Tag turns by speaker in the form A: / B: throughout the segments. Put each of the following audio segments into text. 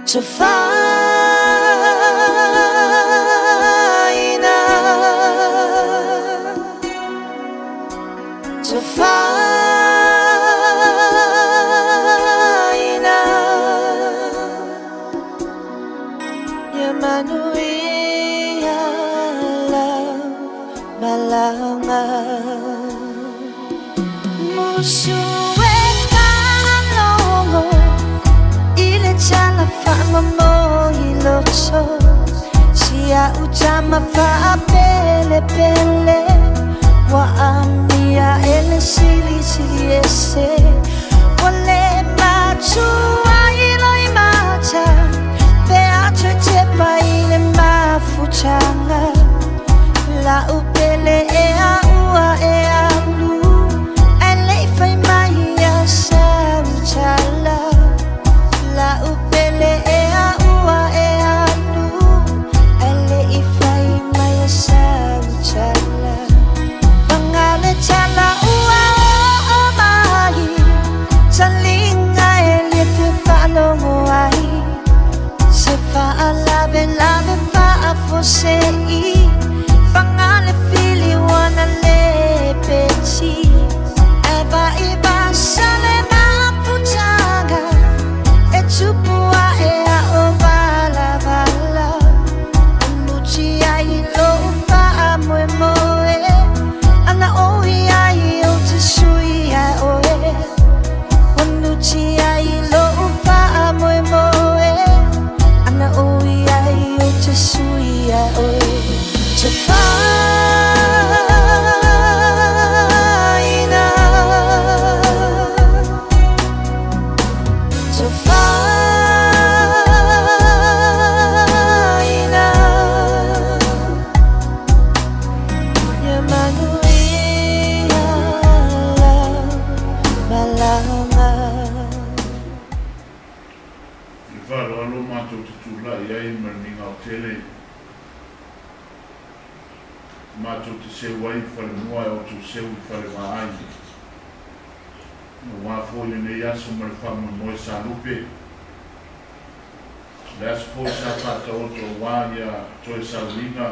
A: to find out, to find out, Yamanuia love balanga musuwe kalongo ile chala fama mo ilocho sia uchama fa pele pele wa amia ele sili sili ese wale machu ailo imacha pe ache pa ile mafuchanga la upele ea ua ea lu ele fai mai ya sa uchala la upele ea ua ea lu ele ifai mai ya sa uchala pangale chala ua o mai salinga ele te falongo ai se fa lave fa afosei pangale fili wana le peci eba iba sale na puchanga e chupua e a o bala bala muchi ai lo fa moe moe ana oi ai o te sui ai oe muchi ai lo fa moe moe ana oi ai o te sui ai oe to find out, to find out, Yamanuia love balanga.
B: Falo alo mato tutula ia I maninga o tele mato te seu ai fale moa o tu seu fale maai no wafo ne yaso mal fama mo Salapu das posa pata o to waia to salina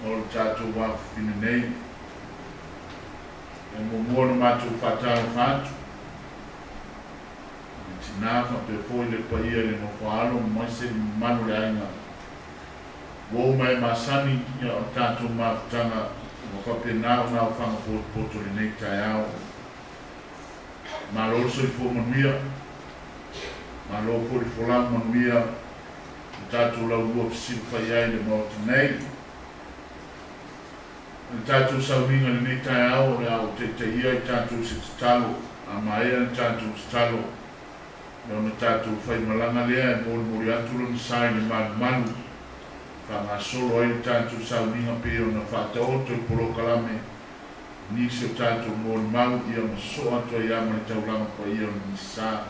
B: o tato wa finei e mo mo mato pata fatu tinava pe foi le paia le no falo mo se manu le ainga wo mai masani ya tanto matanga mo kape na fanga poto le nei taiao malo so I fo mia malo for fola mia tanto la wo si fa ia le mo nei tanto sa winga le nei taiao le au te ia tanto si talo amai tanto talo no tanto fai malanga le mo atu lo sai le manu Kama solo ai tanto sauninga pe ona fata oto I polo kalame ni se tanto mo mau ia mo so ato ia mo taulanga pa ia ni sa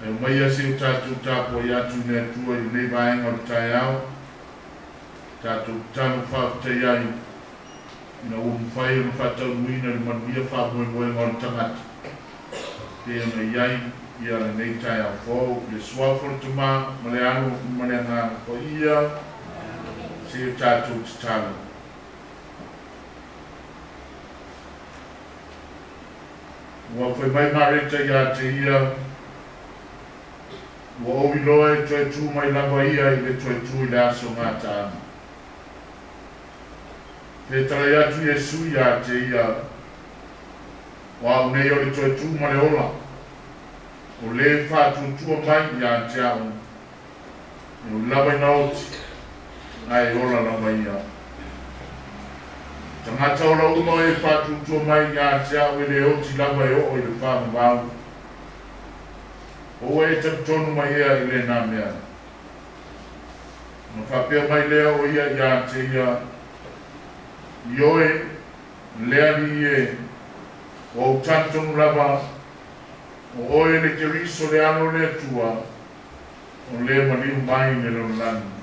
B: e mai ase tanto tapo ia tu ne tu I le vai ngor taiao tanto tanto fata ia ina fai no fata muina le manuia fa mo ngor tangata pe ona ia ia le nei tai a fo le swafo tuma male anu male na ko ia se tatu talo wa foi mai marita ia te ia wa o loe te tu mai la ia I le tu le aso ngata pe tra ia tu Yesu ia te ia wa nei o le tu male ola o le whātutua mai ia te au. O lawa I nauti, ai ola lawa ia. Tangata o la uma e whātutua mai ia te au e le oti lawa e o le whāma wau. O e taptonu mai ea I le nā mea. No whapea mai lea o ia te ia. Ioe, lea ni e, o tantonu lawa, o oe le te riso le ano le tua, o le maniu mai le lani.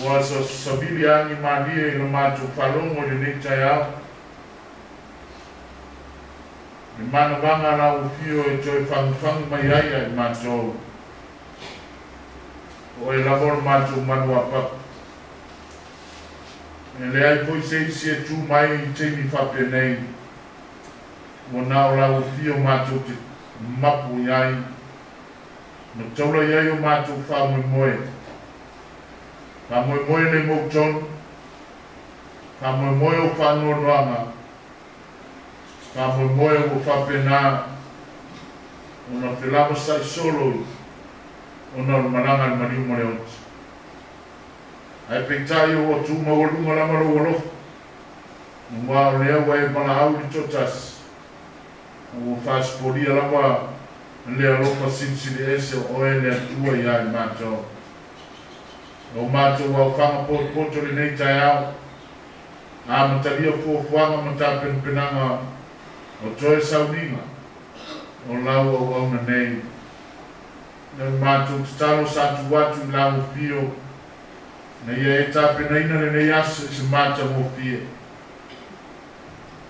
B: Wa sabili angi manie I le mātou whalongo le nei tai au. Me mana vanga la o fio e toi fang mai ai matou. O e lavor matou manua pa. E le ai poi se tu mai te mi fa penei. O nao la o fio matou te mapu iai. No taula iai o matou fa moe. Fa moe le mo ton. Fa moe o fa no noanga. Fa moe o fa pena. Ona te lava sai solo. Ona o mananga le mani mo le oti. Ai peitai o tu ma o lunga lama lo olo. Mua o lea wai mana au li totas. O fa sporia lama lea lopa sinsili ese o e lea tua ia i mato. O mato wa fanga poto le nei tai au. A matalia fuanga mata penanga o toe sauninga. O lau au au na nei. Na mato talo sa tu watu lau fio. Na ia e tapenaina le nei asa se mata mo fie.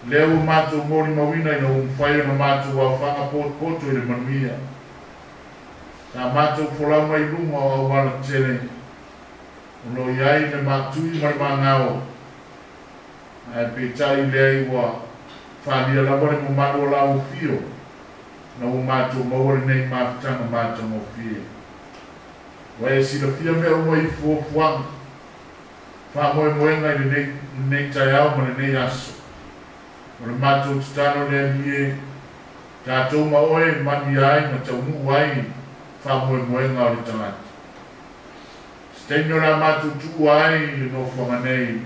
B: Leo mato mori mawina ina umwhaia na mato wa whanga poto i le manuia. Ta mato folau mai lunga o au wana tere. Uno iai na matui mari mangao. Ai petai lei wa whania labare mo mato lau fio. Na o mato mawari nei mafutanga mato mo fie. Wa e sila fia mea uma i fuafuanga. Wha moe ngai le nei tai au ma le nei aso. O le matou titano le nie tātou ma oe mani ai ma tau mu ai wha moe ngā o le tangata. Steino la matou tu ai le no whanganei.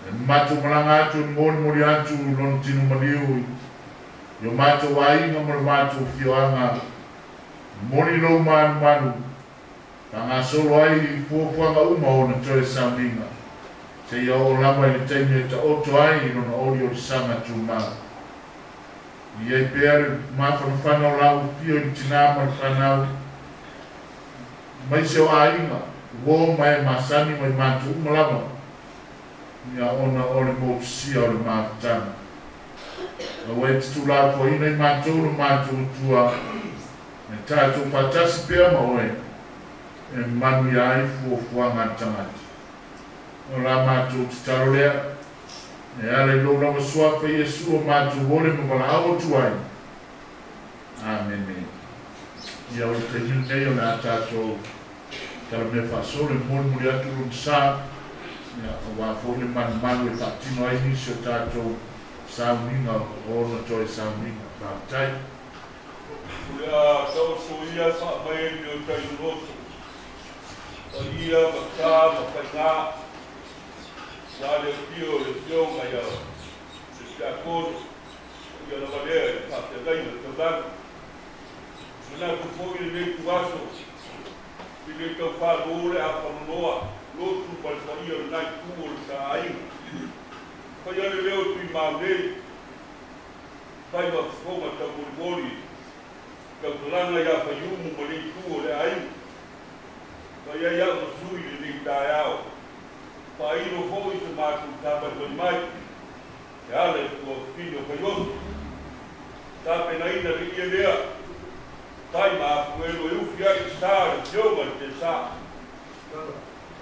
B: Le matou malanga atu le mori atu lon tinu maniu. Yo matou ai ngā mo le matou fioanga. Mori lo manu. Ka ngā solo ai i fuafuanga uma o na toe sauninga. Se ia o lama i le teime e ta oto ai i lona ori o le sanga tu maa. Ia i peare mawhana whanau lau pio i tina ma le whanau. Mai se o a inga, uo mai masani mai matu umalama. Ia ona o le mōtusia o le mātana. A wei titu lau po ina i mātou le mātou tua. E tātou patasi pia ma oe. E manu ia ai fuafuanga tangata. O la mātou te taro lea. E ale lo lama soa pa Iesu o mātou vole ma wala awo tuai. Amen. Ia o te hiu nei o la tātou. Tala me whasole muri atu rung sā. Ia o wāfole manu e whatino ai nisi o tātou sauninga o na toi sauninga. Whātai.
C: Ia tau so ia sa mai e o tai roto. O ia maka makainga. Sale pio le pio mai a se acordo ia la valea e fa te dai te dai na ku foi le tu vaso i le ka fa lore a fa noa lo tu pa ia na ku o sa ai fa ia le leo tu ma le fa ia fo ma ta burgori ka lana ia fa yu mo le ku o le ai fa ia o sui le dai Pai no foi se matu tapa con mai. E ale o filho caioso. Tape na ina de ia. Tai ma fuelo eu fia estar, eu vou pensar.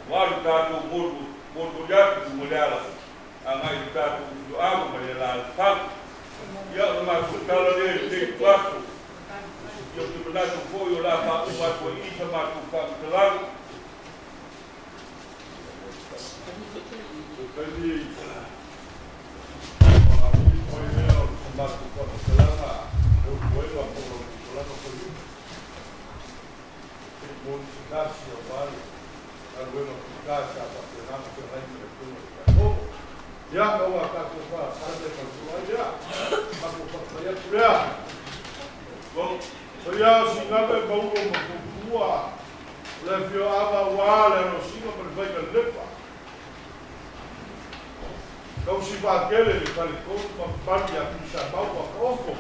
C: Guarda tato morto já com mulher. A mais tato do água para ela tá. E a mais tala de quatro. Eu te mandar o foi lá para o quatro e chamar o campo lá. Jadi, kalau ini poinnya sempat kuat selama, poin waktu selama poin. Modifikasi apa? Kalau modifikasi apa? Kenapa kerana itu? Oh, ya kalau akan coba, ada kalau aja, aku percaya sudah. Bang, saya singapura bau bau Levio awal no sino perfeito lepa. Então se vai aquele falicou uma parte a chamar o coco.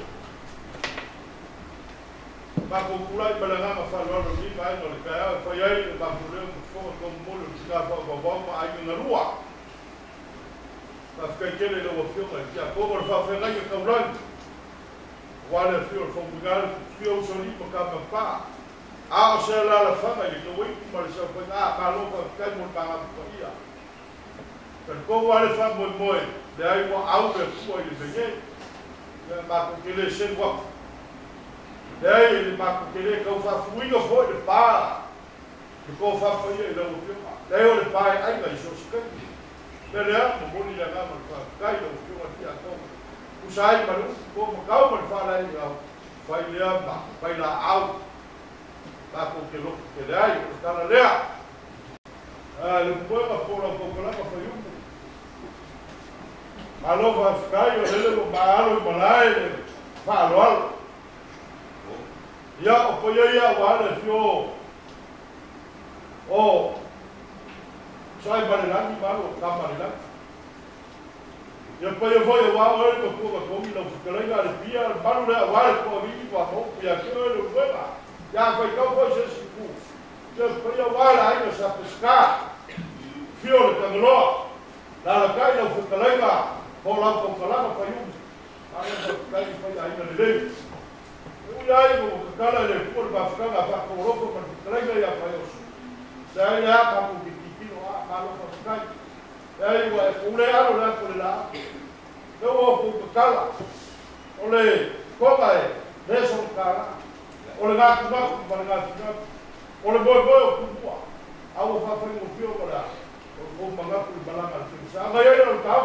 C: Mas popular e balanga falou no dia vai no lugar foi aí para problema com como molho de cava para aí na rua. Mas que aquele não filma que a cobra vai fazer aí com o wale fio fo bugal fio soli mo ka pa a o se la fama i to wait mo se ko na ka lo ka ka mo pa ko ia per ko wale fa mo mo de ai mo au de ko i de ye ma ko ke le se wa de ai ma ko ke le ko fa fui o fo de pa ko fa fo ia lo fio de o de pa ai ga so se ka de le mo ni la ga mo fa ka i lo fio ti a ko usai malu ko mo kau mo fa la ia fa ia ba la au ba ko ke lo ke dai ko ta la lea le pueblo por la popular ko yu malo va skai o le lo malo mo lai fa lo ya o po ya wa le fio o sai ba le la ni malo ka ma le la ya pa yo voy a ver que puedo comer lo que le ga de pia para le agora ko vi ko mo ya que lo vuela ya foi que foi se fu yo pa yo agora aí nos a pescar fio de canglo la calle lo que le ga por la con la pa yo aí no calle foi aí no le eu aí no cara le por va ficar a pa loco para le ga ya pa yo sai ya pa que no a lo pa aí o le aro la por la no o kala ole koba e leso kala ole ga ku ba ga ku ole boy ku bua au fa fa mo pio para o manga ku bala ma ku sa ga yo no ta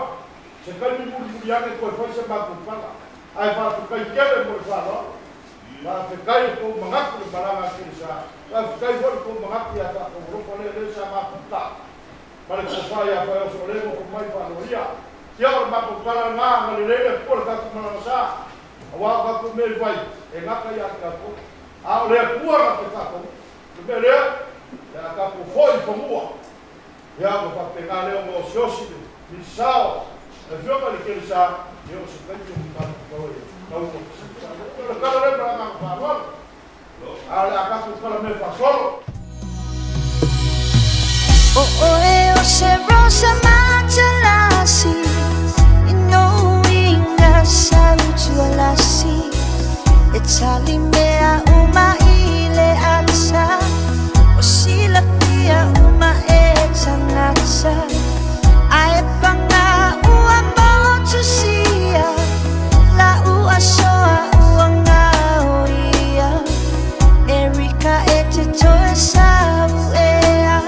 C: se ka ni mu ya ke ko fa se ba ku pala ai fa ku kai ke mo fa no ba se kai ko manga ku bala ma ku sa ba kai ko manga ku ya ta ko ro le le sa ma ku ta para ko fa ya fa so le mo ku mai fa no ya ya ba ko para na le le por ka ku na sa wa ka ku me vai e na ka ya ka ko a le ku ra ka ko le le ya ka ku foi ko mo ya ko pa pe ka le mo so si ni sao e fio ka le ke sa yo se ka ni mo ka ko no ko ka le para na pa no a ka ku para me fa solo
A: o se rosa matalasi inouinga sautualasi etalimea uma ile alsa o sila pia uma etanasa aepanga ua motusia la ua soa ua ngauia Erika etetoe sau ea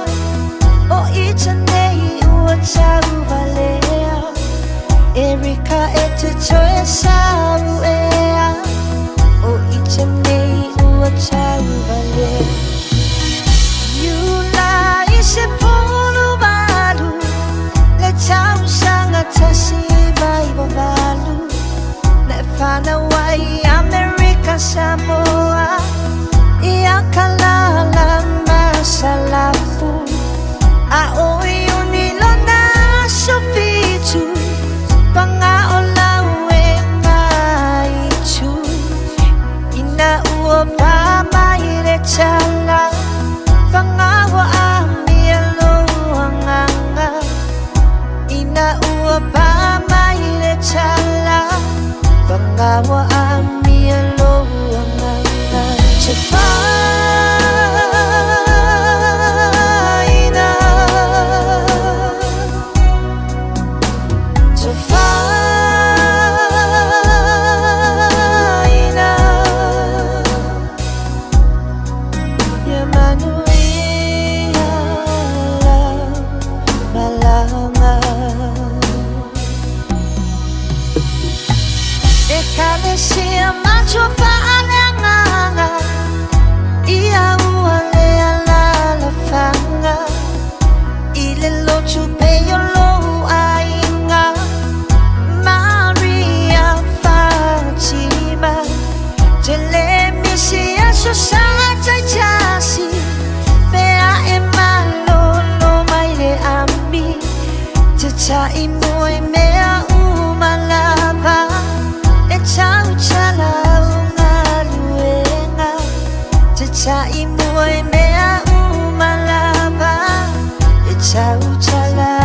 A: o itanei ua tau valea Erika etetoe sau ea o itanei ua tau valea Yula ise pulu malu le tau sanga tasi vai valu le fana wai Amerika Samoa ia kalala masalapu a oi unilona sofitu panga olawe maitu ina ua pa maire chala panga wa amielo anganga ina ua pa maire chala panga wa amielo anganga Cha imoy mea umalava e chau chala ungaluenga cha imoy mea umalava e chau chala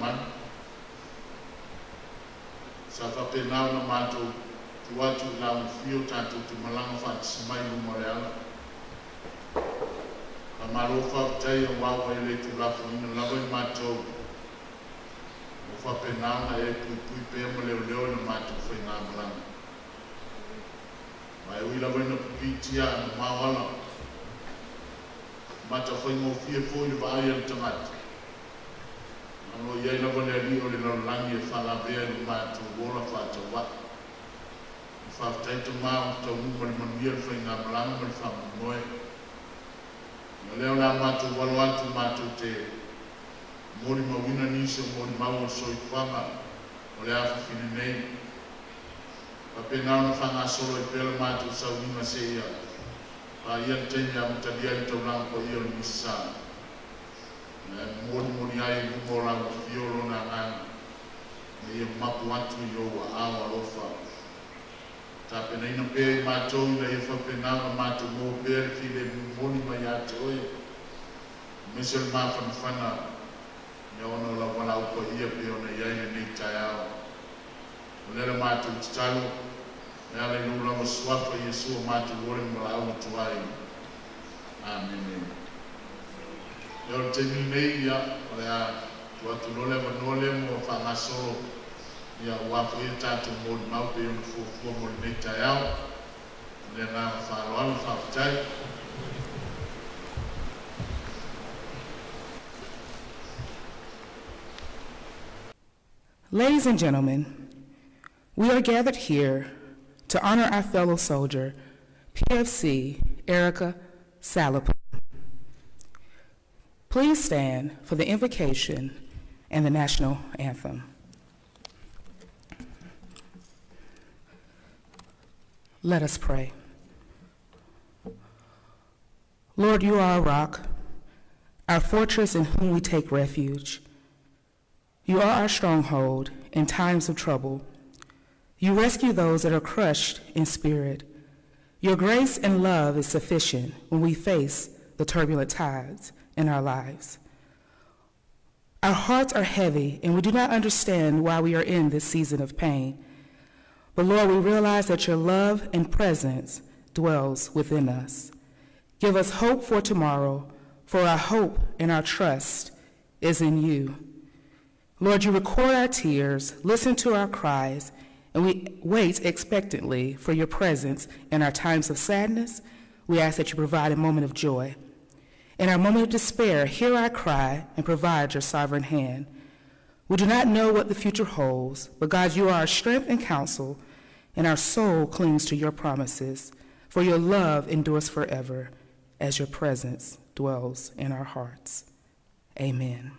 B: man. Sa whapenau na mātou tuatu lau whio tātou te malanga whaatisamai no moreala. Ka maro whautai o wawa e le tu lafu ina lawa i mātou. O whapenau na e pui pēa mo leo leo na mātou whai ngā malanga. Mai ui lawa ina pupitia na mawala. Mata whai ngō whia fōi wa ai an tangata. Ano iai lawa le ali o le laulangi e whalawea no mātou wola whātou wa. Whautai te māo tau umari manuia le whai ngā malanga mani whamamoe. Nga leo nā mātou walo atu mātou te mori mawina nisa mori maua soi whanga o le awha whine nei. Pa penao na whanga solo e pēla mātou sau inga se ia. Pa ia tenya mutalia i tau rang ko ia o nisa. Mori ai mungo rang o whiolo na nganga. Na ia mapu atu i o wa awa lofa. Ta pena ina pēi mātou ina ia whapenao na mātou mō pēri ki le moni mai ate oe. Mesel māwhana whana, ia ono la wana upa ia pe ona iaina nei tai ao. O lera mātou te talo, e ale nūranga swafa i esua mātou ore mara au tuai. Amen. E o te nei ia, o le a tuatu nole wa nole mo whangasoro, ia wafu i tātou mōni mau pe ona fuafua mo nei tai ao. Le ngā whāroana whaafutai.
D: Ladies and gentlemen, we are gathered here to honor our fellow soldier, PFC Erica Salapu. Please stand for the invocation and the national anthem. Let us pray. Lord, you are our rock, our fortress in whom we take refuge. You are our stronghold in times of trouble. You rescue those that are crushed in spirit. Your grace and love is sufficient when we face the turbulent tides in our lives. Our hearts are heavy and we do not understand why we are in this season of pain. But Lord, we realize that your love and presence dwells within us. Give us hope for tomorrow, for our hope and our trust is in you. Lord, you record our tears, listen to our cries, and we wait expectantly for your presence in our times of sadness. We ask that you provide a moment of joy. In our moment of despair, hear our cry and provide your sovereign hand. We do not know what the future holds, but God, you are our strength and counsel, and our soul clings to your promises, for your love endures forever as your presence dwells in our hearts. Amen.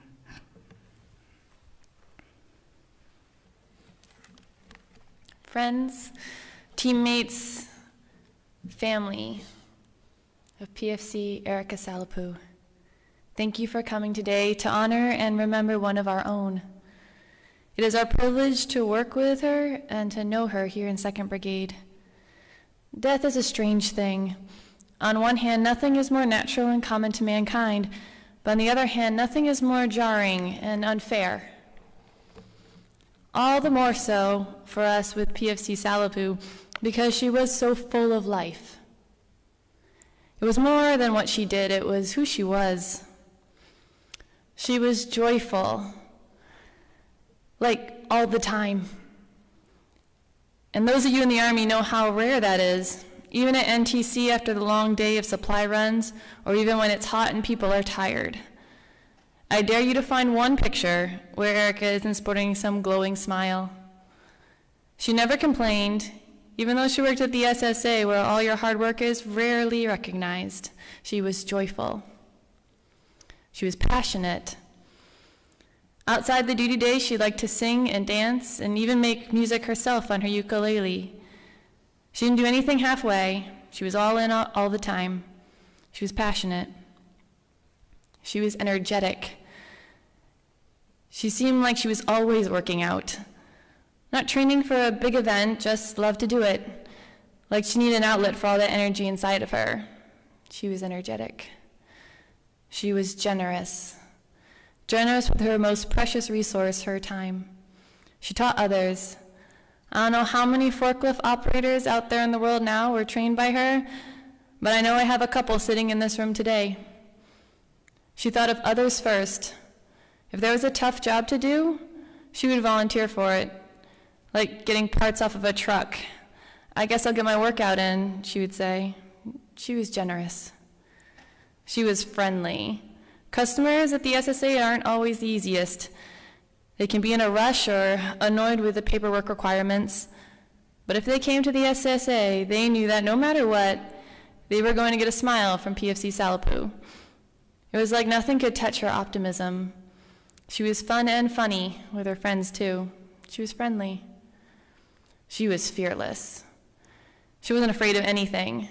E: Friends, teammates, family of PFC Erica Salapu, thank you for coming today to honor and remember one of our own. It is our privilege to work with her and to know her here in 2nd Brigade. Death is a strange thing. On one hand, nothing is more natural and common to mankind, but on the other hand, nothing is more jarring and unfair. All the more so for us with PFC Salapu, because she was so full of life. It was more than what she did, it was who she was. She was joyful, like all the time. And those of you in the Army know how rare that is. Even at NTC after the long day of supply runs, or even when it's hot and people are tired. I dare you to find one picture where Erica isn't sporting some glowing smile. She never complained, even though she worked at the SSA where all your hard work is rarely recognized. She was joyful. She was passionate. Outside the duty day, she liked to sing and dance and even make music herself on her ukulele. She didn't do anything halfway. She was all in all the time. She was passionate. She was energetic. She seemed like she was always working out. Not training for a big event, just loved to do it. Like she needed an outlet for all that energy inside of her. She was energetic. She was generous. generous with her most precious resource, her time. She taught others. I don't know how many forklift operators out there in the world now were trained by her, but I know I have a couple sitting in this room today. She thought of others first. If there was a tough job to do, she would volunteer for it, like getting parts off of a truck. I guess I'll get my workout in, she would say. She was generous. She was friendly. Customers at the SSA aren't always the easiest. They can be in a rush or annoyed with the paperwork requirements. But if they came to the SSA, they knew that no matter what, they were going to get a smile from PFC Salapu. It was like nothing could touch her optimism. She was fun and funny with her friends too. She was friendly. She was fearless. She wasn't afraid of anything.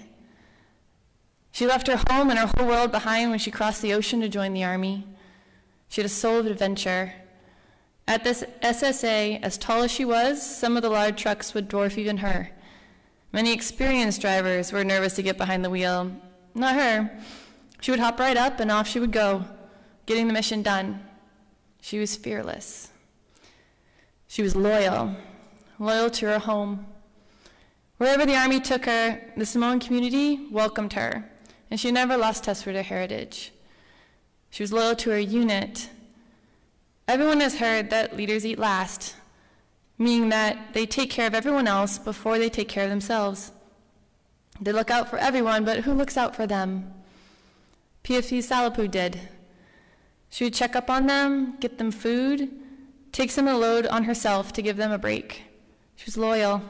E: She left her home and her whole world behind when she crossed the ocean to join the Army. She had a soul of adventure. At this SSA, as tall as she was, some of the large trucks would dwarf even her. Many experienced drivers were nervous to get behind the wheel. Not her. She would hop right up and off she would go, getting the mission done. She was fearless. She was loyal to her home. Wherever the Army took her, the Samoan community welcomed her, and she never lost touch with her heritage. She was loyal to her unit. Everyone has heard that leaders eat last, meaning that they take care of everyone else before they take care of themselves. They look out for everyone, but who looks out for them? PFC Salapu did. She would check up on them, get them food, take some of the load on herself to give them a break. She was loyal.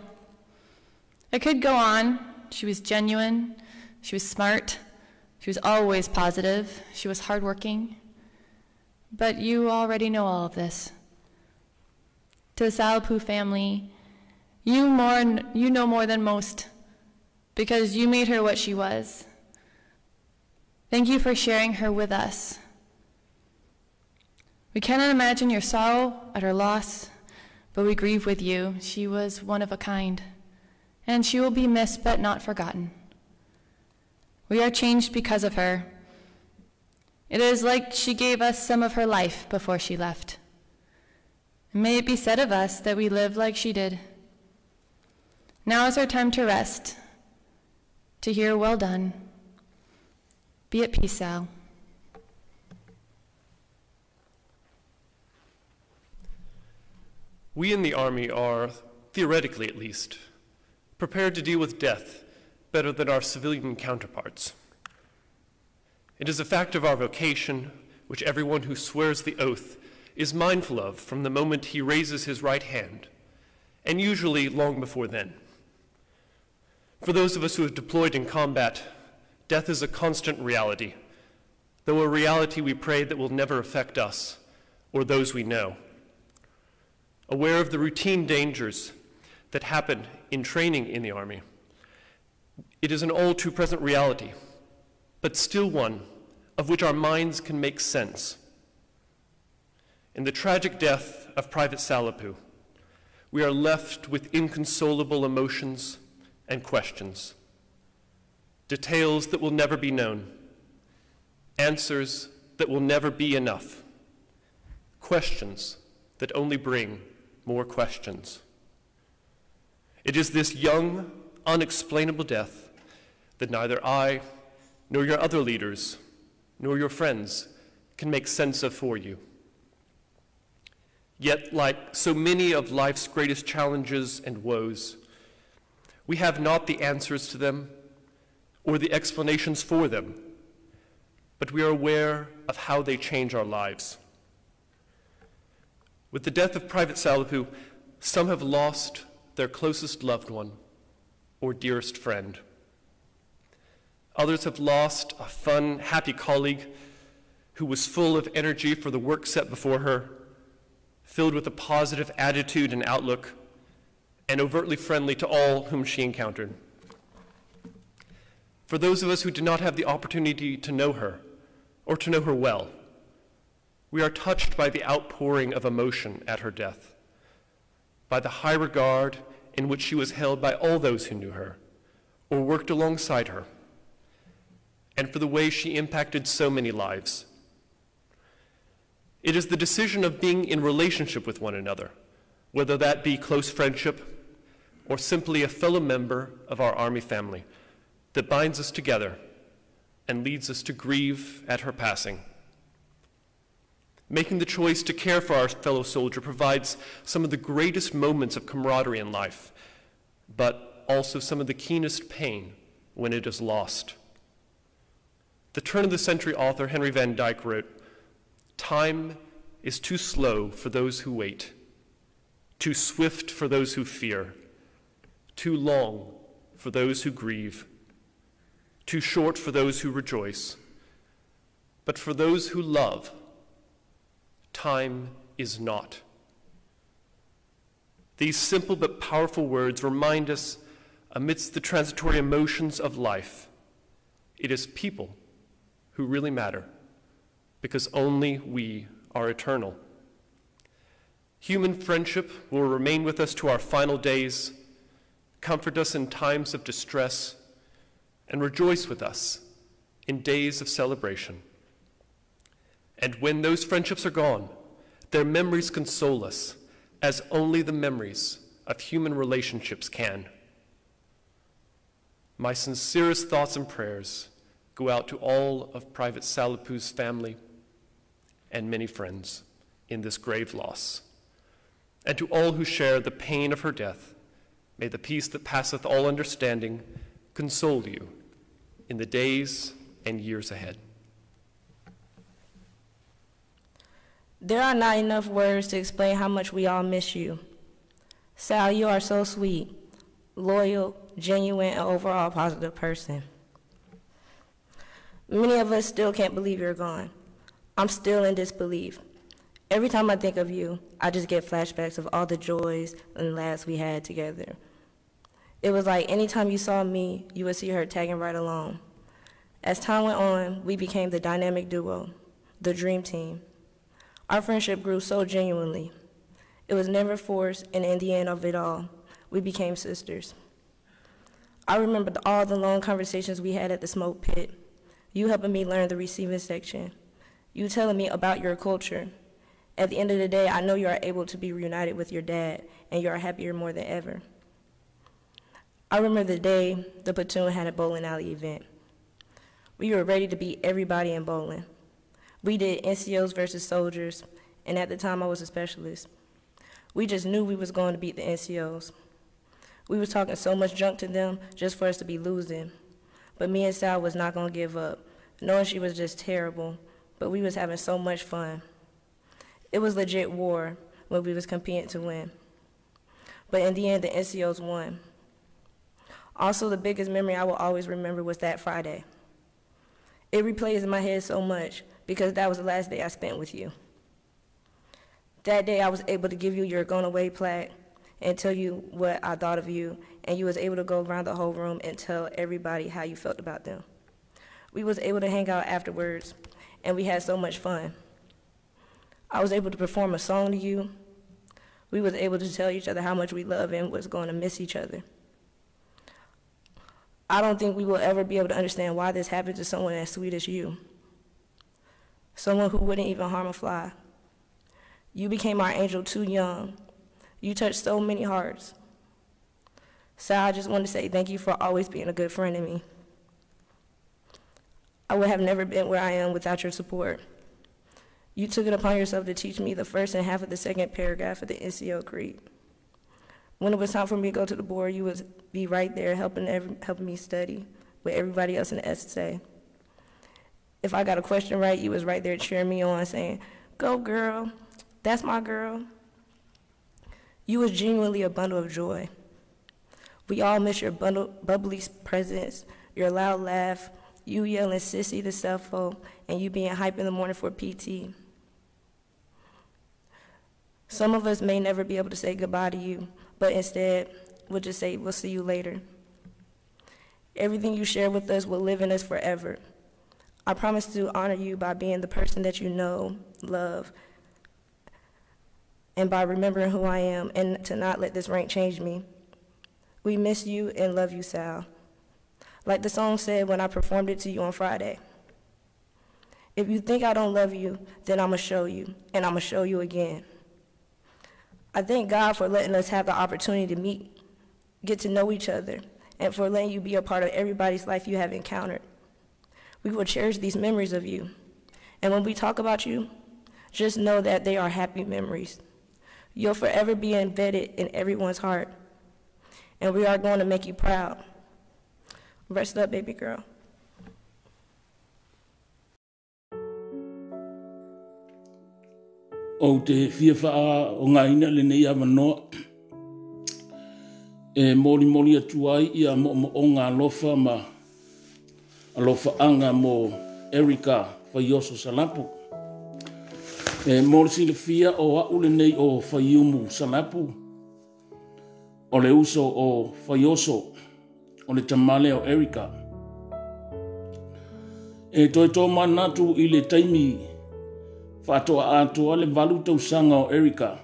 E: I could go on. She was genuine. She was smart. She was always positive. She was hardworking. But you already know all of this. To the Salapu family, you know more than most, because you made her what she was. Thank you for sharing her with us. We cannot imagine your sorrow at her loss, but we grieve with you. She was one of a kind, and she will be missed but not forgotten. We are changed because of her. It is like she gave us some of her life before she left. And may it be said of us that we live like she did. Now is our time to rest, to hear well done. Be at peace, Sal.
F: We in the Army are, theoretically at least, prepared to deal with death better than our civilian counterparts. It is a fact of our vocation, which everyone who swears the oath is mindful of from the moment he raises his right hand, and usually long before then. For those of us who have deployed in combat, death is a constant reality, though a reality we pray that will never affect us or those we know. Aware of the routine dangers that happen in training in the Army, it is an all too present reality, but still one of which our minds can make sense. In the tragic death of Private Salapu, we are left with inconsolable emotions and questions, details that will never be known, answers that will never be enough, questions that only bring more questions. It is this young, unexplainable death that neither I, nor your other leaders, nor your friends can make sense of for you. Yet, like so many of life's greatest challenges and woes, we have not the answers to them or the explanations for them, but we are aware of how they change our lives. With the death of Private Salapu, some have lost their closest loved one or dearest friend. Others have lost a fun, happy colleague who was full of energy for the work set before her, filled with a positive attitude and outlook, and overtly friendly to all whom she encountered. For those of us who did not have the opportunity to know her, or to know her well, we are touched by the outpouring of emotion at her death, by the high regard in which she was held by all those who knew her, or worked alongside her, and for the way she impacted so many lives. It is the decision of being in relationship with one another, whether that be close friendship or simply a fellow member of our Army family, that binds us together and leads us to grieve at her passing. Making the choice to care for our fellow soldier provides some of the greatest moments of camaraderie in life, but also some of the keenest pain when it is lost. The turn-of-the-century author Henry Van Dyke wrote, "Time is too slow for those who wait, too swift for those who fear, too long for those who grieve, too short for those who rejoice. But for those who love, time is not." These simple but powerful words remind us, amidst the transitory emotions of life, it is people who really matter, because only we are eternal. Human friendship will remain with us to our final days, comfort us in times of distress, and rejoice with us in days of celebration. And when those friendships are gone, their memories console us, as only the memories of human relationships can. My sincerest thoughts and prayers go out to all of Private Salapu's family and many friends in this grave loss. And to all who share the pain of her death, may the peace that passeth all understanding console you in the days and years ahead.
G: There are not enough words to explain how much we all miss you. Sal, you are so sweet, loyal, genuine, and overall positive person. Many of us still can't believe you're gone. I'm still in disbelief. Every time I think of you, I just get flashbacks of all the joys and laughs we had together. It was like anytime you saw me, you would see her tagging right along. As time went on, we became the dynamic duo, the dream team. Our friendship grew so genuinely. It was never forced, and in the end of it all, we became sisters. I remember all the long conversations we had at the smoke pit, you helping me learn the receiving section, you telling me about your culture. At the end of the day, I know you are able to be reunited with your dad, and you are happier more than ever. I remember the day the platoon had a bowling alley event. We were ready to beat everybody in bowling. We did NCOs versus soldiers, and at the time I was a specialist. We just knew we was going to beat the NCOs. We was talking so much junk to them just for us to be losing. But me and Sal was not gonna give up, knowing she was just terrible, but we was having so much fun. It was legit war when we was competing to win. But in the end, the NCOs won. Also, the biggest memory I will always remember was that Friday. It replays in my head so much because that was the last day I spent with you. That day I was able to give you your going away plaque and tell you what I thought of you, and you was able to go around the whole room and tell everybody how you felt about them. We was able to hang out afterwards, and we had so much fun. I was able to perform a song to you. We was able to tell each other how much we love and was going to miss each other. I don't think we will ever be able to understand why this happened to someone as sweet as you. Someone who wouldn't even harm a fly. You became our angel too young. You touched so many hearts. Sal, I just want to say thank you for always being a good friend to me. I would have never been where I am without your support. You took it upon yourself to teach me the first and half of the second paragraph of the NCO Creed. When it was time for me to go to the board, you would be right there helping me study with everybody else in the essay. If I got a question right, you was right there cheering me on, saying, "Go girl, that's my girl." You was genuinely a bundle of joy. We all miss your bubbly presence, your loud laugh, you yelling sissy to Selfo, and you being hype in the morning for PT. Some of us may never be able to say goodbye to you, but instead, we'll just say, we'll see you later. Everything you share with us will live in us forever. I promise to honor you by being the person that you know, love, and by remembering who I am, and to not let this rank change me. We miss you and love you, Sal. Like the song said when I performed it to you on Friday. If you think I don't love you, then I'm going to show you, and I'm going to show you again. I thank God for letting us have the opportunity to meet, get to know each other, and for letting you be a part of everybody's life you have encountered. We will cherish these memories of you. And when we talk about you, just know that they are happy memories. You'll forever be embedded in everyone's heart. And we are going to make you proud. Rest up, baby girl.
H: O te whiawha o ngā ina le nei awa noa. E mori atu ai ia mo o ngā lofa ma alofa anga mo Erika Whaioso Salapu. E mori si le fia o au le nei o Whaiumu Salapu. O le uso o Whaioso o le tamale o Erika. E toi tō manatu i le taimi whātoa atoa le walu tausanga o Erika.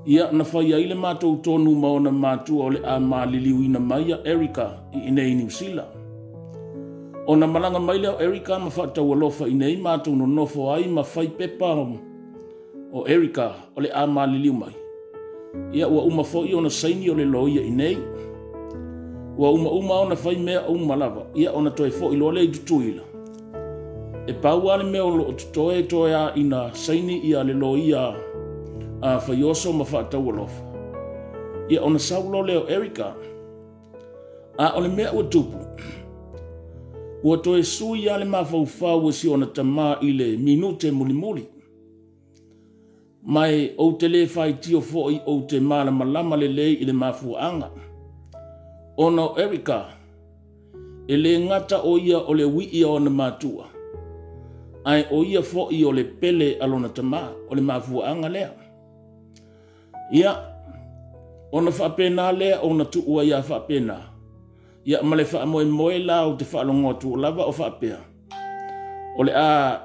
H: Ia na whai ai le mātou tonu maona mātua o le a māliliu ina mai a Erika i inei New Zealand. O na malanga mai leo Erika ma whātau alofa inei mātou no nofo ai ma whai pepa o Erika o le a māliliu mai. Ia ua uma fōi o na saini o le loia inei. Ua uma o na whai mea o lava. Ia o na toi fōi loa le i tutuila. E pau ale mea o lo toe a ina saini ia le loia a Whaioso ma whaatau alofa. Ia ona saulo leo Erika. A ole mea ua tupu. Ua toe sui ale ma whauwhau si ona tamā i le minute muli. Mai o te le whai tio fōi o te mala malama le lei i le mafuanga. Ona o Erika. E le ngata o ia o le wii o na mātua. Ai o ia fōi o le pele alona tamā o le mafuanga lea. Ia, ona whapena lea o na tuua ia whapena. Ia, ma le whamoe la o te whalongotu o lava o whapea. O le a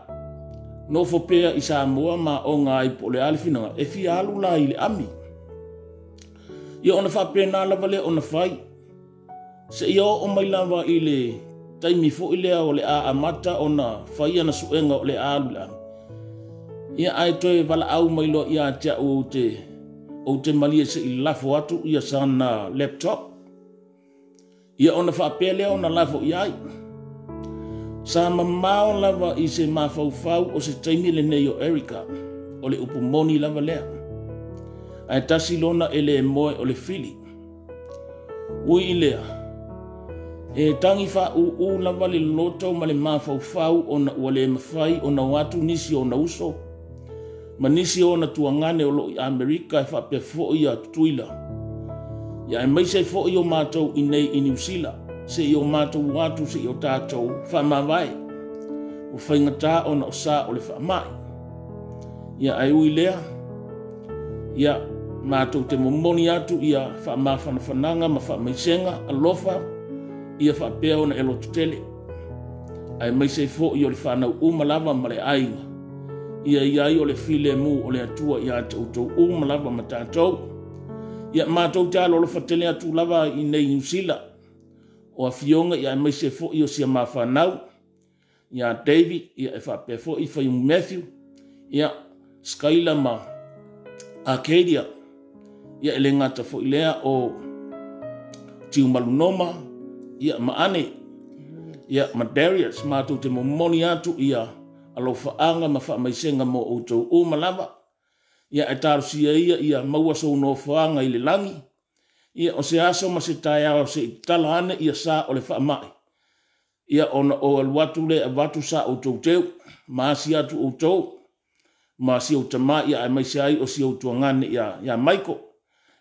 H: nofo pea i Samoa ma o ngā ipo le alifina e fi alu la i le ami. Ia, ona whapena lava lea o na whai. Se ia o mai lava i le taimi fo i lea o le a amata o na whai ana suenga o le alu la. Ia, ai toi wala au mai lo ia tia o te malia se i lafo atu ia sana laptop. Ia ona whapea lea o na lafo i ai. Sa mamao lava i se mawhauwhau o se taimi le nei o Erika o le upumoni lava lea. Ai tasi lona e le moe o le fili. Ui i lea. E tangi wha u lava le loto ma le mawhauwhau o na ua le mawhai o na watu nisi o na uso. Ma nisi o na tuangane o lo i Amerika e whapea fōi a tuila. Ia e maise fōi o mātou i nei i New Zealand. Se i o mātou watu se i o tātou whamawai. O whaingatā o na o sā o le whamai. Ia ai ui lea. Ia mātou te momoni atu ia whamawhanawhananga ma whamaisenga alofa. Ia whapea o na elo tutele. Ai maise fōi o le whanau umalava ma le ainga. Ia iai o le file mu o le atua ia tautou umalava ma tātou. Ia mātou tā lolo whatele atu lava i nei New Zealand. O a fionga ia mai se fo i o sia mawhanau. Ia David, ia e whapea fo i whaimu Matthew. Ia Skyla ma Arcadia. Ia ele ngata fo i lea o Tiu Malunoma. Ia Maane. Ia Madarius, mātou te momoni atu ia alo whaanga ma whamaisenga mo outou o malava. Ia e tarusia ia maua sou no whaanga i le langi. Ia o se aso ma se tae ao se tala ane ia sa o le whaamai. Ia ona o aluatu le a watu sa o tau teu. Maasi atu o tau. Maasi o tama ia e maise ai o si o tuangane ia maiko.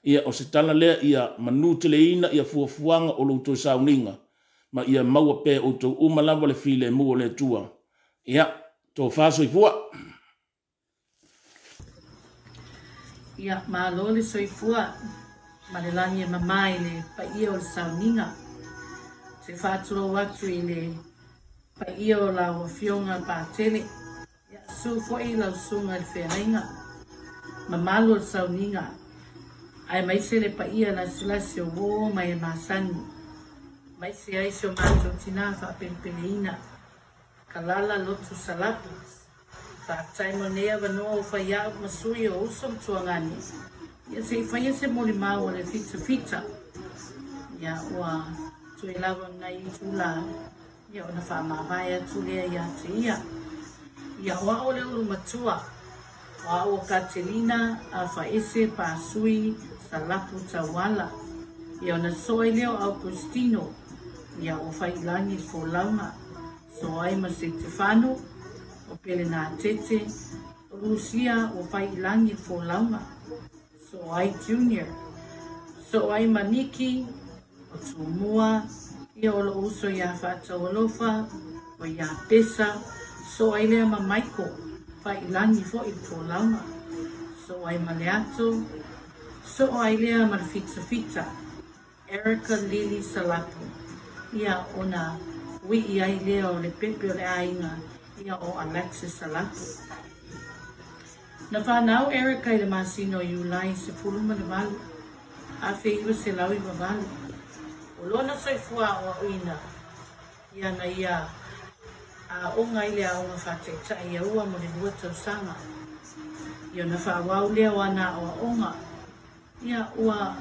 H: Ia o se tala lea ia manu tele ina ia fuafuanga o lo tau sauninga. Ma ia maua pe o tau umalava le file mu o le tua. Ia, tō whaso i fua.
I: Ia, maa lole soifua. Ma le langi e mamai le paia o le sauninga. Se whātua watu i le paia o la wafionga pātele. Ia su fwoi lau sunga le whengainga. Ma malo o sauninga. Ai maise le paia la silasi o wō mai e māsani. Maise ai sio mātou tina whapempeleina. kalala lotu salapu. Whaatai mo nea wanoa o whaia o masui o uso mtuangani. Ia se whaia se mori mau le fita fita. Ia ua tue lawa na i tula. Ia ona whaamawai atu lea ia te ia. Ia oa o le ulu matua. Oa o Katerina a whaese Pasui Salapu Tawala. Ia ona soe leo au Postino. Ia o whailangi fo launga. So ai ma se Stefano. O pele nā tete. Rusia o whailangi fo launga. So ai Junior. So ai Maniki. O Tumua. Ia o lo uso ia whaatawalofa. O ia pesa. So ai lea ma Michael. Whailangi fo i fo launga. So ai Maleato. So ai lea ma fita. Erica Lily Salapu. Ia ona wi ai lea o le pepe o le ainga. Ia o Alexis Salapu. Na whanau Erica i le masino Iulai se puluma le malu. A wheiwa se lau i mawalu. O lona soifua o uina. Ia na ia a onga i lea onga whateta ia ua mo le lua tausanga. Ia na whawau lea wana o onga. Ia ua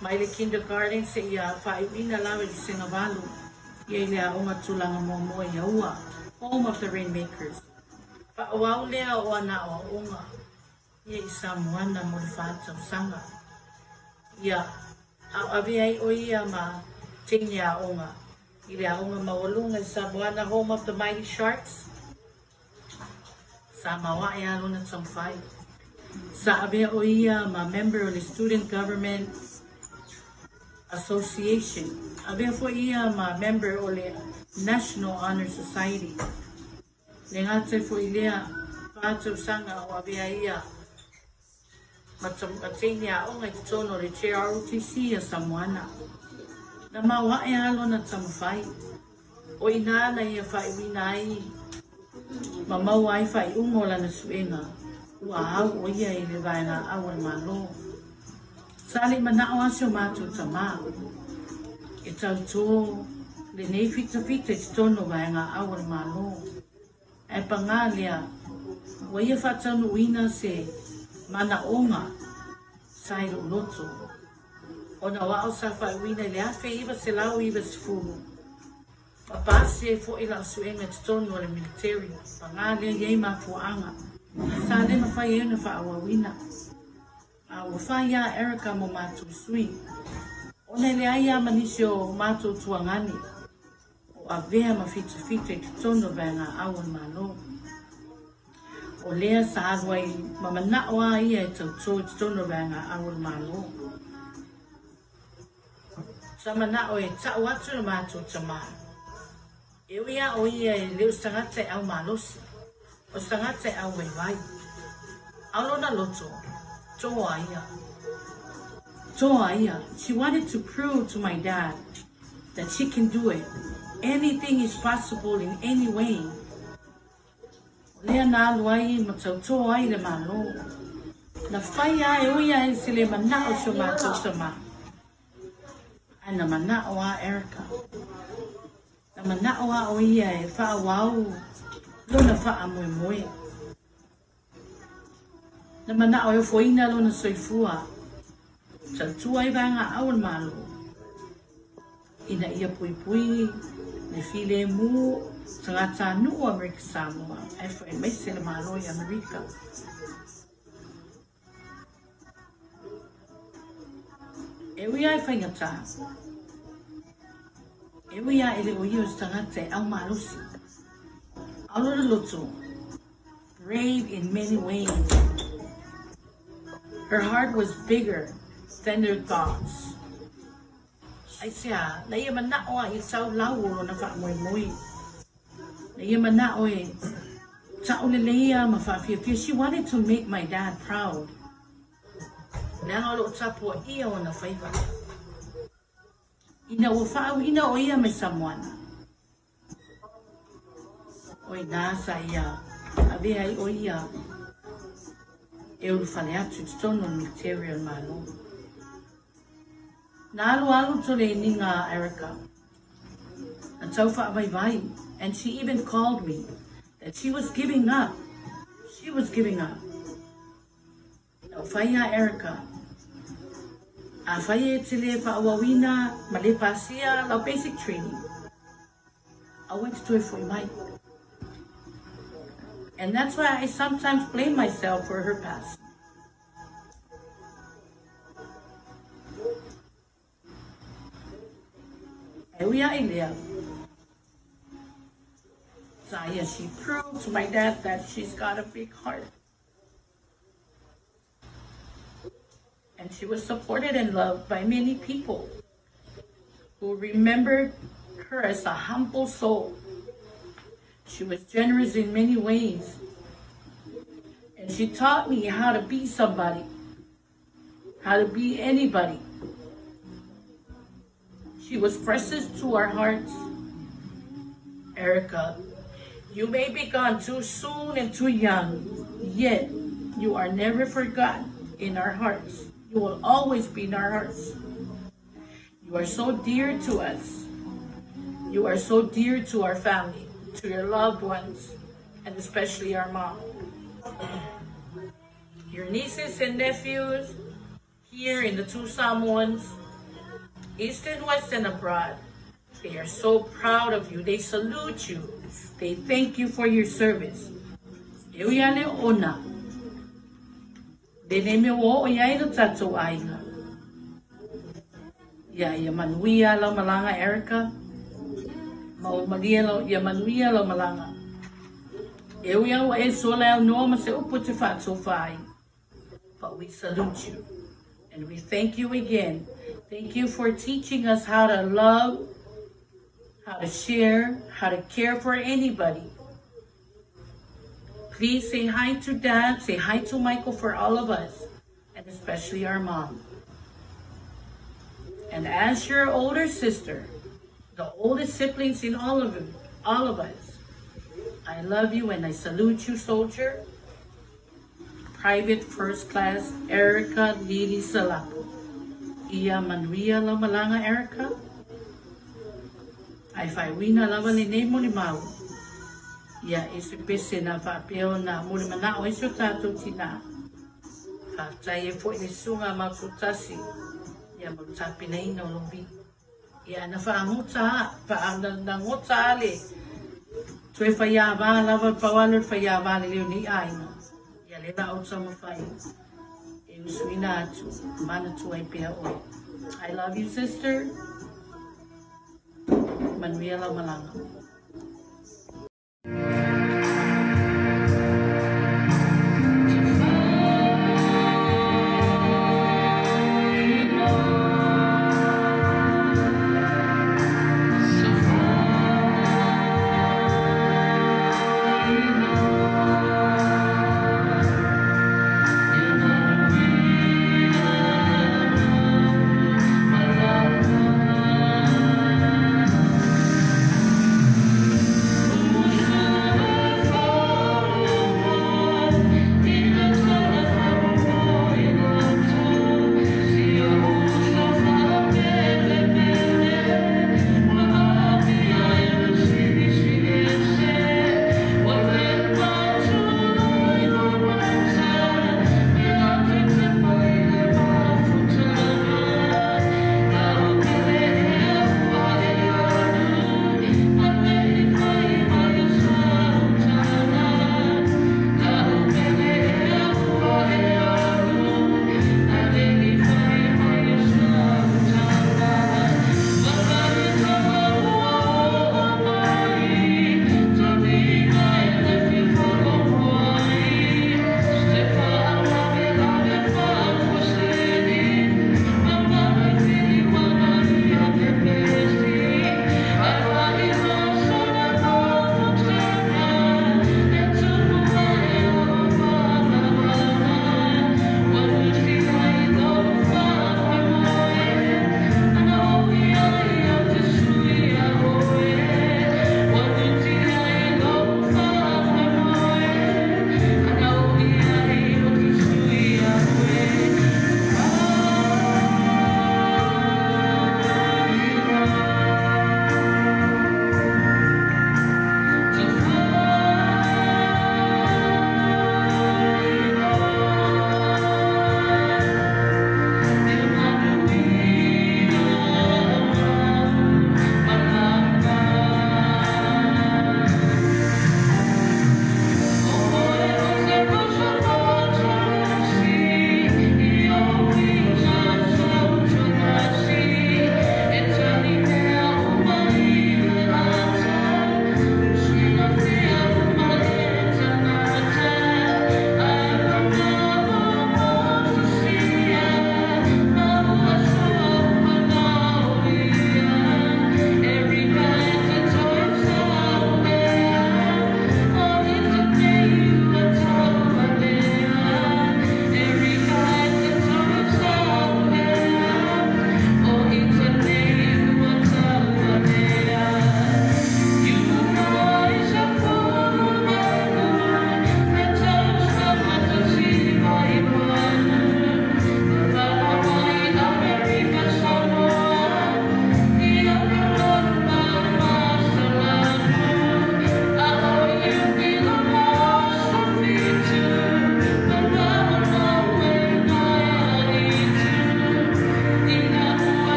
I: mai le kindergarten se ia whaiwina lawe i Singavalu. Ia i lea onga tulanga momoa ia ua. Home of the Rainmakers. Whawau lea wana o onga. Ia i Samoana mo le whatausanga. Ia awea o ia ma tini a onga. I lea onga mawalunga i Samoana, home of the Mighty Sharks. Sa mawa e alona tamwhai. Sa awea o ia ma member of the Student Government Association. Awea fo ia ma member o le National Honor Society. Le ngate fo i lea whatausanga o awea ia matini a onga i tono le JROTC a Samoana. Na mawa e alona tamwhai. O inana ia whaiwina ai. Ma mau ai whai ungola na suenga. Ua au o ia i le vaina awa malo. Sali mana o asio mātou tamā. E tau tō le nei fita i tono vaina awa malo. E panga lea. Wa ia whatanu uina se mana onga. Sairo loto. Ona wao sa whaiwina le awhi iwa se lau iwa se furu. Papasi e fo ila suenga titono le military. Pangale yei ma fuanga. Sa le mawhai e na whaawawina. A wawhai a Erica mo mātou sui. Ona le aia manisio mātou tuangani. O a vea ma fita titono venga awan malo. O lea sa alwai mamanawa ia e tau titono venga awan malo. Sa manao e tau atu na mātou tamā. E uia o ia e leo stangate au malosi. O stangate au waiwai. Alona loto. Toa ia. She wanted to prove to my dad that she can do it. Anything is possible in any way. Lea na aluai matau ai le malo. Na whaia e uia e se le manao so mātou tamā. Ana manao a Erica. Na manao a o ia e whaawau. Lona wha moe. Na manao e foina lona soifua. Taltua i vanga awan malo. Ina ia pui. Ne file mu. Tangata nuu Amerika Samoa. E fo e meise le malo i Amerika. E wia e whaingata. E wia e le o ios tangata e au malusi. Aulora loto. Brave in many ways. Her heart was bigger than her thoughts. Ai sea, na ia manao a i tau lau na wha moi. Na ia manao e tau le leia ma wha she wanted to make my dad proud. Nanga lo tapu a ia o na whaiva. Ina o whao ina o ia me Samoana. Oi nasa ia, a vea i o ia. E ulu whale atu tono military on malo. Na alu to le ninga Erica. Na tau wha vai. And she even called me that she was giving up. She was giving up. Now, Faya Erica. Faya Tile Fa'awawina, Malepasia, la basic training. I went to it for Mike. And that's why I sometimes blame myself for her past. Zaya, she proved to my dad that she's got a big heart. And she was supported and loved by many people who remembered her as a humble soul. She was generous in many ways. And she taught me how to be somebody, how to be anybody. She was precious to our hearts. Erica, you may be gone too soon and too young, yet you are never forgotten in our hearts. You will always be in our hearts. You are so dear to us. You are so dear to our family, to your loved ones, and especially our mom. Your nieces and nephews here in the two Samoans, East and West and abroad, they are so proud of you. They salute you. They thank you for your service. Euyale ona. Deneme wo oyai no tato aina. Ya manuia lo malanga Erica. Mau malia lo ya manuia lo malanga. Euya wa e sola no ma se uputi fat so fai. But we salute you. And we thank you again. Thank you for teaching us how to love, how to share, how to care for anybody. Please say hi to Dad, say hi to Michael for all of us, and especially our mom. And as your older sister, the oldest siblings in all of us, I love you and I salute you, soldier. Private First Class Erica Lili Salapu. Ia Manuia la malanga Erica. Ai fai wina lava le nei moli mau. Ia ese pese na whapeo na moli manao iso tātou tina. Whatai e fo i sunga ma kutasi. Ia mautapi na ina olombi. Ia na whaangota, na ngota ale. Tue whaiawa lava pawalur whaiawa le leo ni aina. Ia le na ota mawhai. I love you, sister. Manuela Malanga.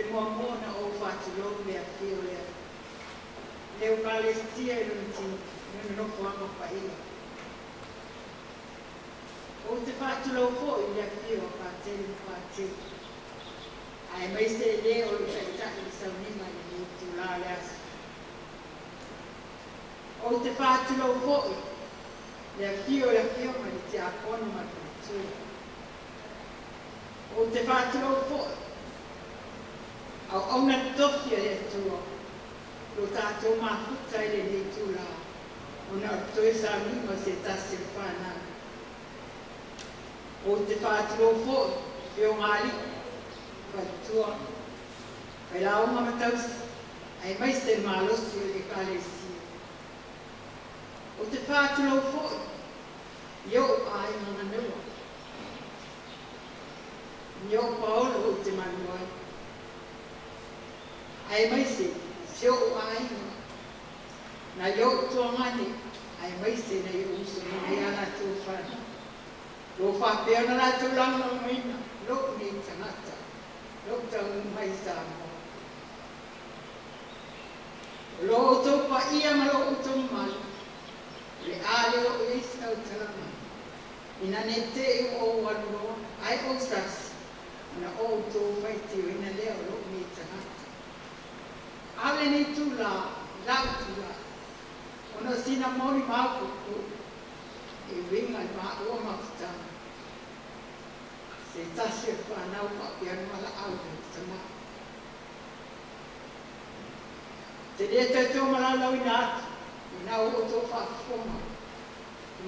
J: se mua mua na o whātulou lea whio lea. Leo Palestia e runti, no whanga whaia. O te whātulou fo i lea whio a whāteri. Ai mai se lea o le taitaki i saunima i le tūlā le asu. O te whātulou fo i lea whio ma li te akonu ma tu. O te whātulou fo i au auna tofia e tua, lo tātou mahuta i le nei tūlā, o na toe sa lima se tasi o whānau. O te whāturo fōi, e o ngāli, kai tua, kai la onga matausi, ai mai se mālosi o le kālesia. O te whāturo fōi, i o ai ngana nua. Ni o paolo o te manuai. Ai mai se o ai na yo to ngani ai mai se na yo uso ni ana to fana lo fa pe na to lang no mina lo ni tanata lo tang mai sa mo lo to pa ia ma lo to mal le ale o isa o tama ina nete o walo ai o sas na o to fai ti ina le lo ni tanata ale ni tula, lau tula. Ono sina mori mapuku, e winga ma ua mafutanga. Se tasi e whanau pa pianu ala au ni tama. Te rea tau mala lau ina atu, ina o to whakafoma.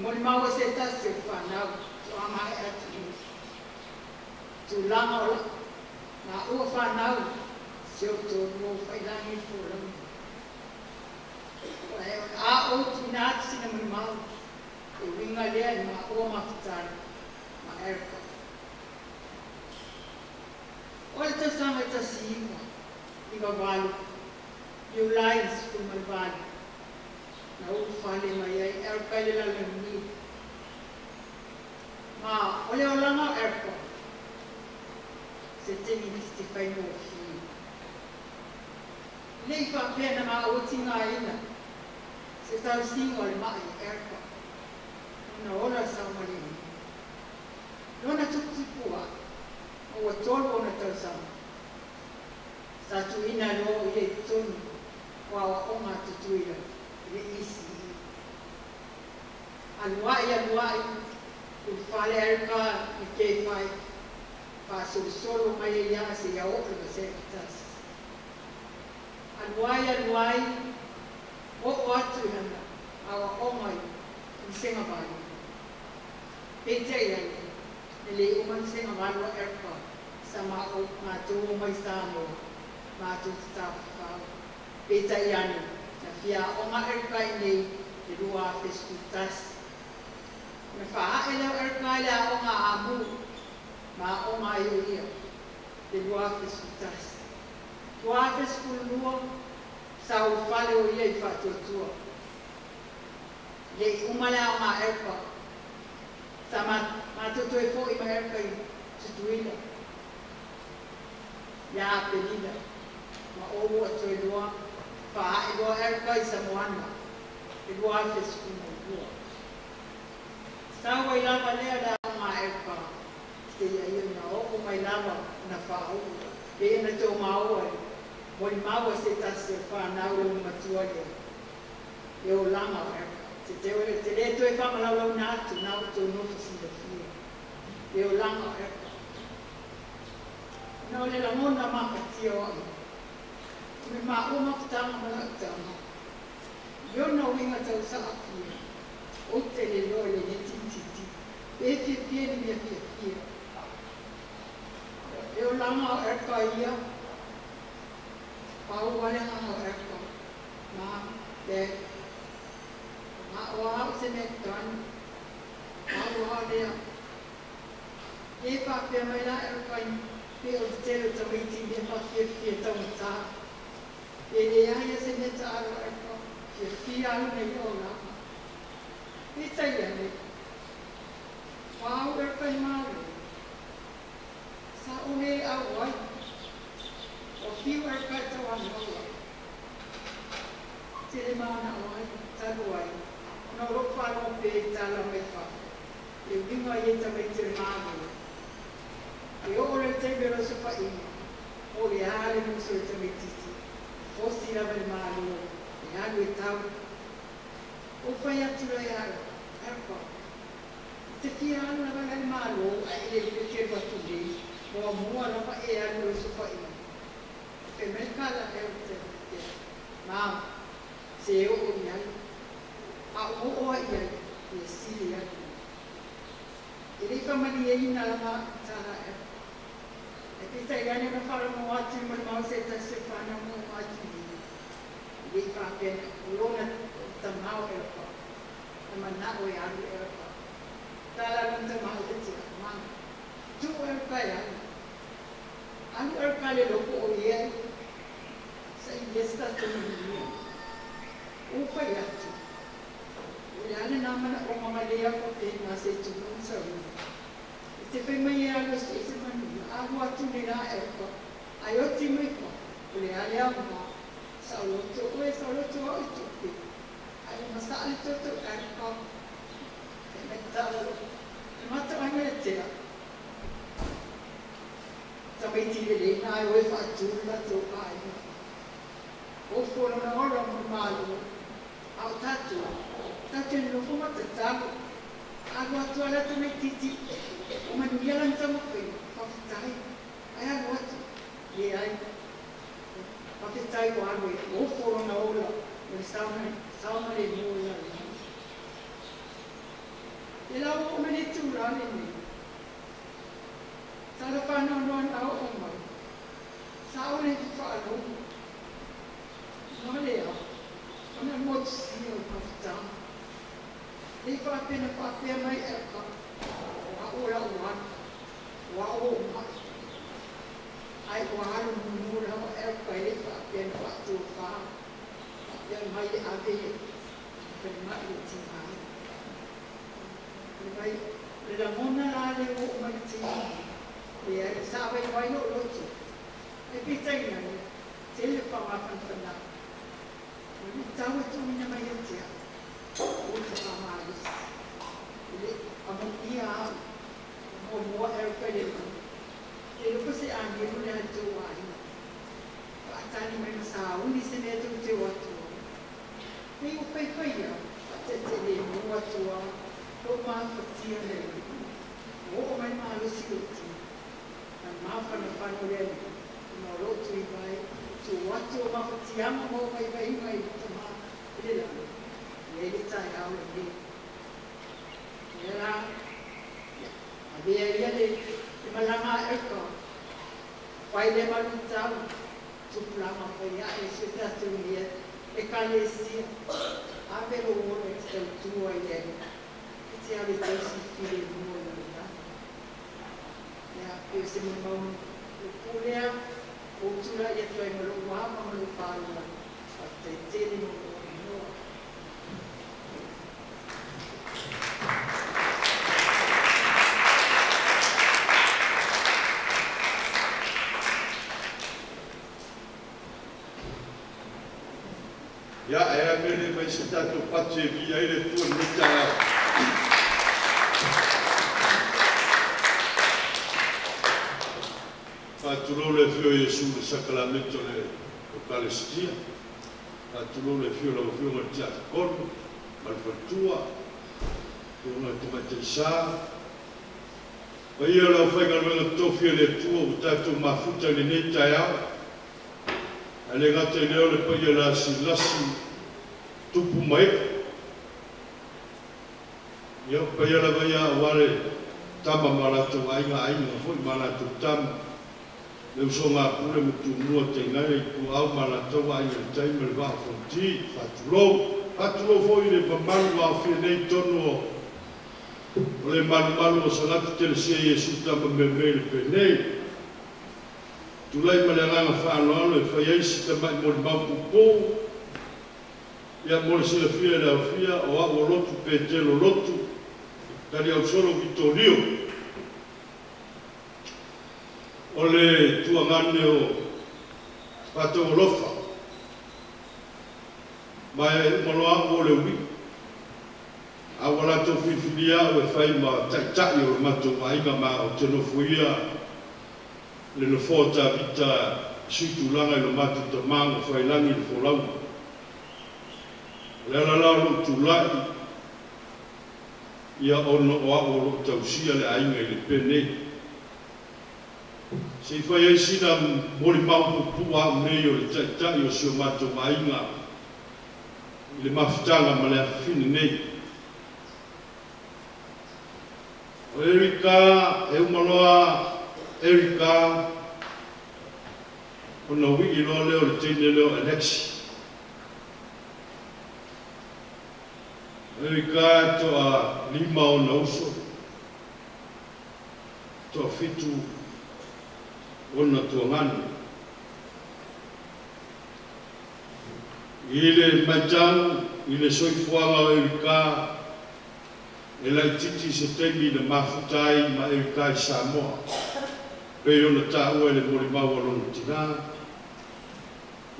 J: Mori maua se tasi e whanau, to amae atu ni. Tu langa ola, na ua whanau, se o tō mō whailangi fōrami. A o tina sina mui mau, e winga lea ni ma o mafutara, ma erka. O le tausanga ta siwa, i wa walu, i u lines fu malvali, na u whale mai ai erka i le lalani. Ma o le olanga erka, se tingi nisi whaino o hi. Nei whapena ma o tinga ina, se tau singo le mai erka, una ora sa marini. Lona tukipua, o wa tolu ona tau sama. Sa tu ina lo i e tonu, o awa onga tutuira, le isi. Aluai, u whale erka i kei whai, wha solo mai e ia se ia otra ka se kitasi. Aluai, o atu hana, awa omai, i senga bali. Pete iai, le uman senga bali wa erka, sa ma o mātou omai sāmo, mātou tāwhau. Pete iani, na fia oma erka i nei, le rua feskutas. Na wha e leo erka i lea onga amu, ma oma i o ia, le rua feskutas. Tuates kulua sa o fale o ia i whatuatua. Le umale au ma erpa. Sa ma tutu e fo i ma erpa i tutuila. Ia apelila. Ma oua to e lua. Wha e lua erpa i Samoana. E lua fes kulua. Sa wa i lava lea la au ma erpa. Te ia i na o mai lava na wha oua. E ina tō maua e. Mori maua se tasi e whanau o matua lea. E o langa o erka. Te re to e whamalau nātu, nau tō nofisi da fia. E o langa o erka. Nau le la mona maka tia o ai. Me ma o makutanga mana utama. Iona winga tau sa a fia. O te le loe le ne tintiti. E fia ni mea fia. E o langa o erka ia. Pau wale hanga o erka. Ma, le. Ma o hau se me tani. Ma o hau lea. E pa pia mai la erka i. Pe o te telo tawiti me pa fia tau ta. E le aia se me ta aro erka. Fia au nei o langa. E tai ane. Pau erka i maare. Sa o he au ai. O piu ar ka tau anoa. Te le mana o ai, taru ai. Ona ro whanau pe tala mai wha. E winga i ta mai te mana. E o le te mero sa wha inga. O le ale muso e te mai titi. O si rama le mana. E anu e tau. O whai atu rai ara. Arpa. Te ki anu na le mana. A ele le ke watu le. Moa mua rama e anu e sa wha inga. Pe me kala e o te. Mama. Se o o iai. A o o iai. E si iai. E rei whamani e ina lama tāna e. E pita i ane na whara mo atu ma mau se ta se whana mo atu ni. E rei whapena. Urona ta mau e rapa. E mana o e anu e rapa. Tāla rung ta mau te tia. Mana. Tu o e rapa e anu. Anu e rapa le loko o iai. Sa i yesta tonu ni iai. Ufa i atu. E ane namana o mama lea ko te nga se tunu sa unu. E te whai mai e alo se se manu. Ahu atu ni rā e ko. Ai o ti mai ko. O le ale a ma. Sa o loto o e sa o loto o i tupi. Ai o masa ali toto e ko. E me tala lo. E mata anga e tea. Ta mai tire le na e o e wha atu la to ai. O whono na ora mo malu. Au tatu. Tatu ni lofo mata tamu. Agu atu ala ta mai titi. O manuia lang tamu koi. Pakitai. Ai agu atu. Ie ai. Pakitai ko agu e. O whono na ola. O sauna le mua. E lau o mene tūrane ni. Tala whanau noa na o mai. Sa o ne te whaalo. Noa lea. Ona motu si o pafitama. Nei whapena whapea mai e ka. Wa ora o anu. Wa o mai. Ai o anu mura o e ka e whapena whatu o wha. Whapea mai e ave e. Pene mai e ti mai. Mai, le la mona la le o mai ti. Le e sa vai vai o lotu. E pita ina ni. Te le whamafan whanau. Ni tawa tu mina mai e tia. O te whamaaris. Le amo ia au. Mo mua e rupai le mau. Te rupa se angi mune a tō aina. Whaatani mai masa uni se mea tō te watua. Nei o pai pai au. Whaate le mua tua. O maa whatia le. O mai maa losi o ti. Na maa whanawhano le. Nō rotu i vai. So watu o mawhatiama mo mai vai mai ta maa. Ile la. Le le tai au le le. Le la. A bea ia le. Le malanga e ka. Wai le malu tau. Tupulama whai a e se tatu ia. E ka le sia. A vero o le tau tua i le. Te ale taisi file mua i la. Lea, e se mi mau o pulea. O tura ia tuai malo wama malo whārua. A te tere mo o noa.
C: Ia e a mele mai se tato pate vi ai le tua mita. Fatulou le fio Yesu le sacramento le Eucaristia. Fatulou le fio la fio le diacono, malfatua, una tomatesa. Pai la fai ka le tofi le tua o tato mafuta le neta ya. Ale ngate leo le pai la silasi tupu mai. Yo pai la vai a wale tama malato ai nga foi malato tama. Le usonga pule mutu mua te ngai ku au malato ai le taime le va fonti fatulou foi le pamalu wa fi nei tono o le malu o salatu te le sia Yesu tama me le penei. Tulai malanga whanau e whai eisi te mai mo le maupupo. Ia mo le sila fia le au fia o a o lotu pe te lo lotu. Kari au solo Vitorio. O le tuangane o
K: Pato lofa. Mai maloa o le wi. Awala to fifilia o fai ma tai o mato ainga ma o teno fuia le no fota vita situlanga lo mato to mango fai langi le folau. Le la lo tulai ia ono o lo tausia le ainga le pene. Se fai ai sina mori mau pua nei o le tai o se o mato ainga le mafutanga ma le afini nei. Erika, maloa Erika, ona wiki lo leo le tene leo Alexi. Erika to a lima ona uso, to a fitu ona tuangani. Ile majang, ile soifuanga o Erika, e lai titi se temi na mafutai ma Erika i Samoa. Pei ona tāua e le mori maua lona tina.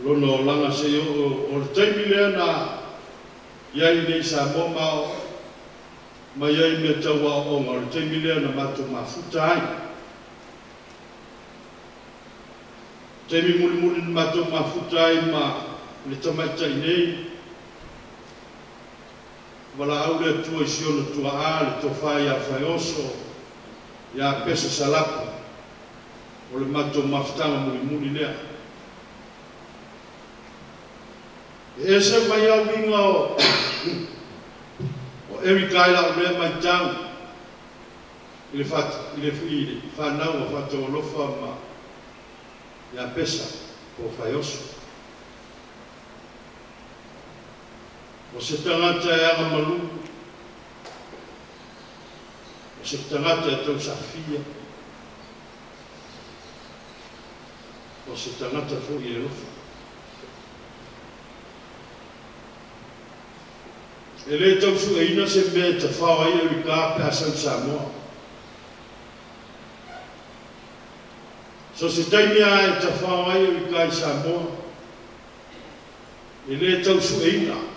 K: Lona o langa se o le temi lea na iai nei Samoa mao. Ma iai mea taua o onga o le temi lea na mato mafutai. Temi muli muli na mato mafutai ma le tamaitai nei. Wala au le tua isi ona tua a le tofa ia whaioso ia pesa Salapu o le mato mafutanga muli muli lea. E se mai au inga o Erika ila o lea mai tau i le whanau o whato o lofa ma ia pesa o whaioso. O se tangata e anga malu, o se tangata e tau safia, o se tangata fo i e lofa. E le tau su e ina se me te whawa i Erika pe asau Samoa. So se taimia e te whawa i Erika i Samoa, e le tau su e ina,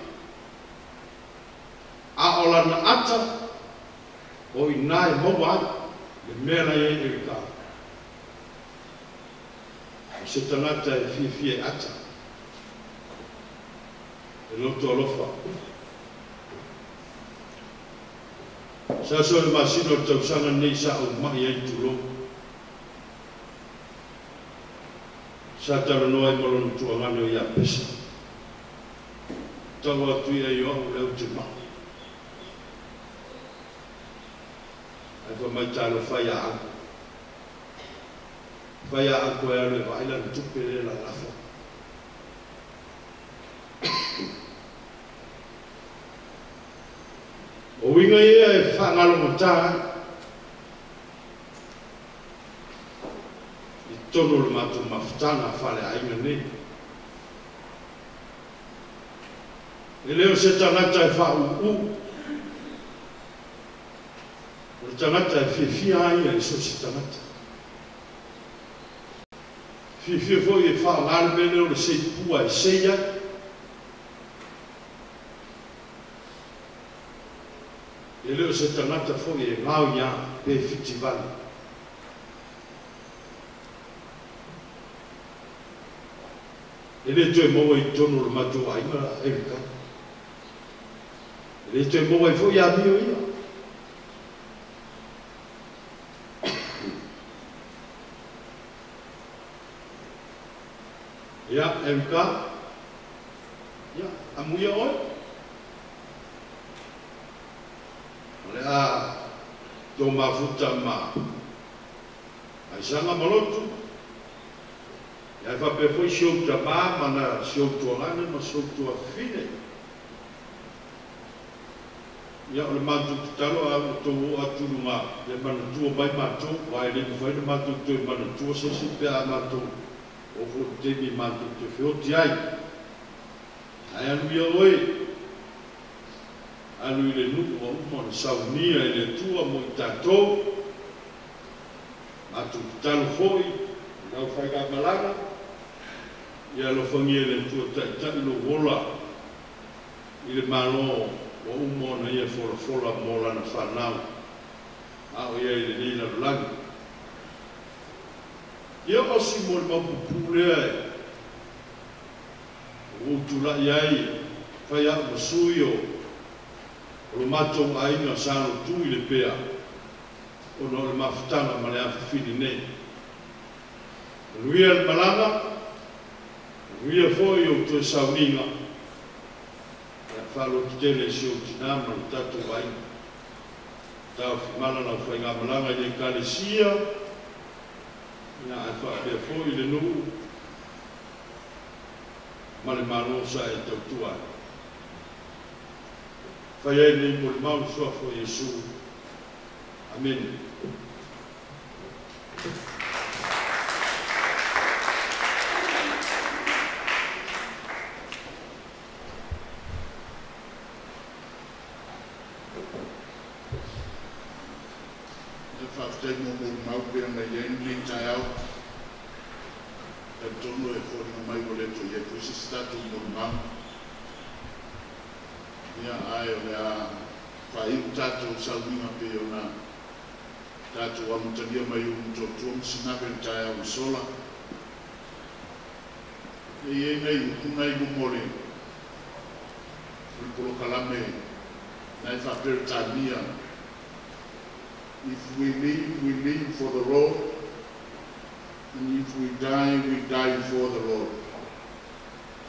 K: a o lana ata o i nai maua le mea e Erika. O se tangata e fie ata e loto alofa. Sa so le masino tausanga nei sa o mai ai tulo. Sa tala noa i malonu tuangane o ia pesa. Tawa tui ai o leo te maa. Ai fa mai talo fai a anko. Fai a anko e alo e vaila ni tupe le la lafa. O winga ia e whangalo mo tā. I tono le matu mafutanga whale ainga nei. E leo se tangata e whau o tangata e whiwhia ai e so se tangata. Whiwhia fo i e whao ngāre mene o le sei pua e seia. E leo se tangata fo i e ngāo ia pe whiti vali. E le tue moa i tono le matua ainga Erika. E le tue moa i fo i a mio ia. Ya, Erika. Ya, amuia oi. Lea, tō mafuta ma. Ai sanga malotu. Ia whape foi siou ta mā, mana siou tuangane, ma siou tua fine. Ia o le mātou tutalo a tō aturu ngā. Ia mana tua mai mātou, vai le mwhaina mātou tō mana tua sesi pe a mātou. O fo temi mātou te whioti ai. Ai anu ia oi. Anu i le nuku o umana saunia i le tua mo i tātou. Mātou tutalo hoi, nau whaiga malanga. ia lo fangia le tu ta lo wola ile malo o umo na ia fola mola na whanau a o ia ile ni na langi ia o si mo le mapupulea o tula iai whai a masui o lo matou aina sano tui le pea o no le mafutanga ma le awhawhini nei ruia le malanga ruia foi o tue sauninga whalo ki tele si o tinama le tatu aina tau whimana na whai ngā malanga i le kalesia ina ai whaapea foi le nuu ma le malosa e tautua whai ai nei mo le mau suafo Iesu. Amen.
B: Whaftai mo mo mau pia mai yen li tai au. E tono e fori mo mai mo le to ye pusi statu mo mau. Ia ai o le a whai tatu salminga pe o na tatu wa mutania mai o mtotuam sinabe tai au sola. E ye nei utunai mo mole. Polo kalame nai whapere tania. If we live for the Lord. And if we die for the Lord.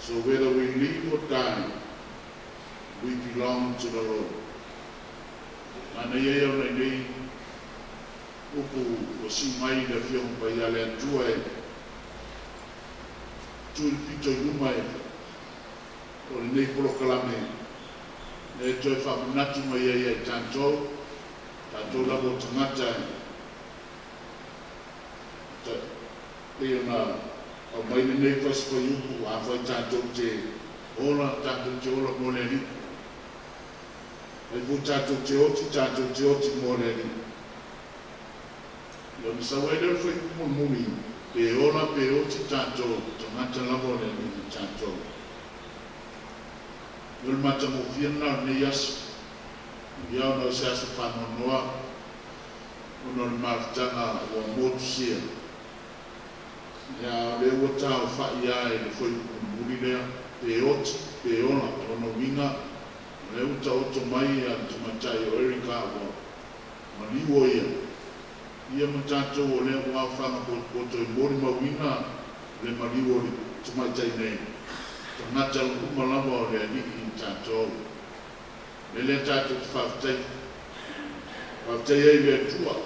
B: So whether we live or die, we belong to the Lord. Ana ia ona nei upu o si mai da fiong pa ia le atua e tui pito i umai o le nei polo kalame e toi whapunatu mai ia i tantou tantou labo tangata e ona o mai nei paspa i upu a whai tantou te ola tantou te ola mo le riku e pu tātou te oti mō reri. Ia ni sa waidere whai kumumumi, pe ola pe oti tātou, tangata lavo reri ni tātou. Ia ni mata mo whiana ne yasu, ia ona se asa whanonoa, ona ni marutanga o motu sia. Ia le ua tāo whai ai le whai kumumumi lea, pe oti, pe ola, ona winga, le uta oto mai a tumatai o Erika o maniwo ia. Ia matato o le ua whanga poto i mori mawina le maniwo li tumatai nei. Tangata umalama o le aniki i tato. Le le tato te whaftai. Whaftai ei le tua.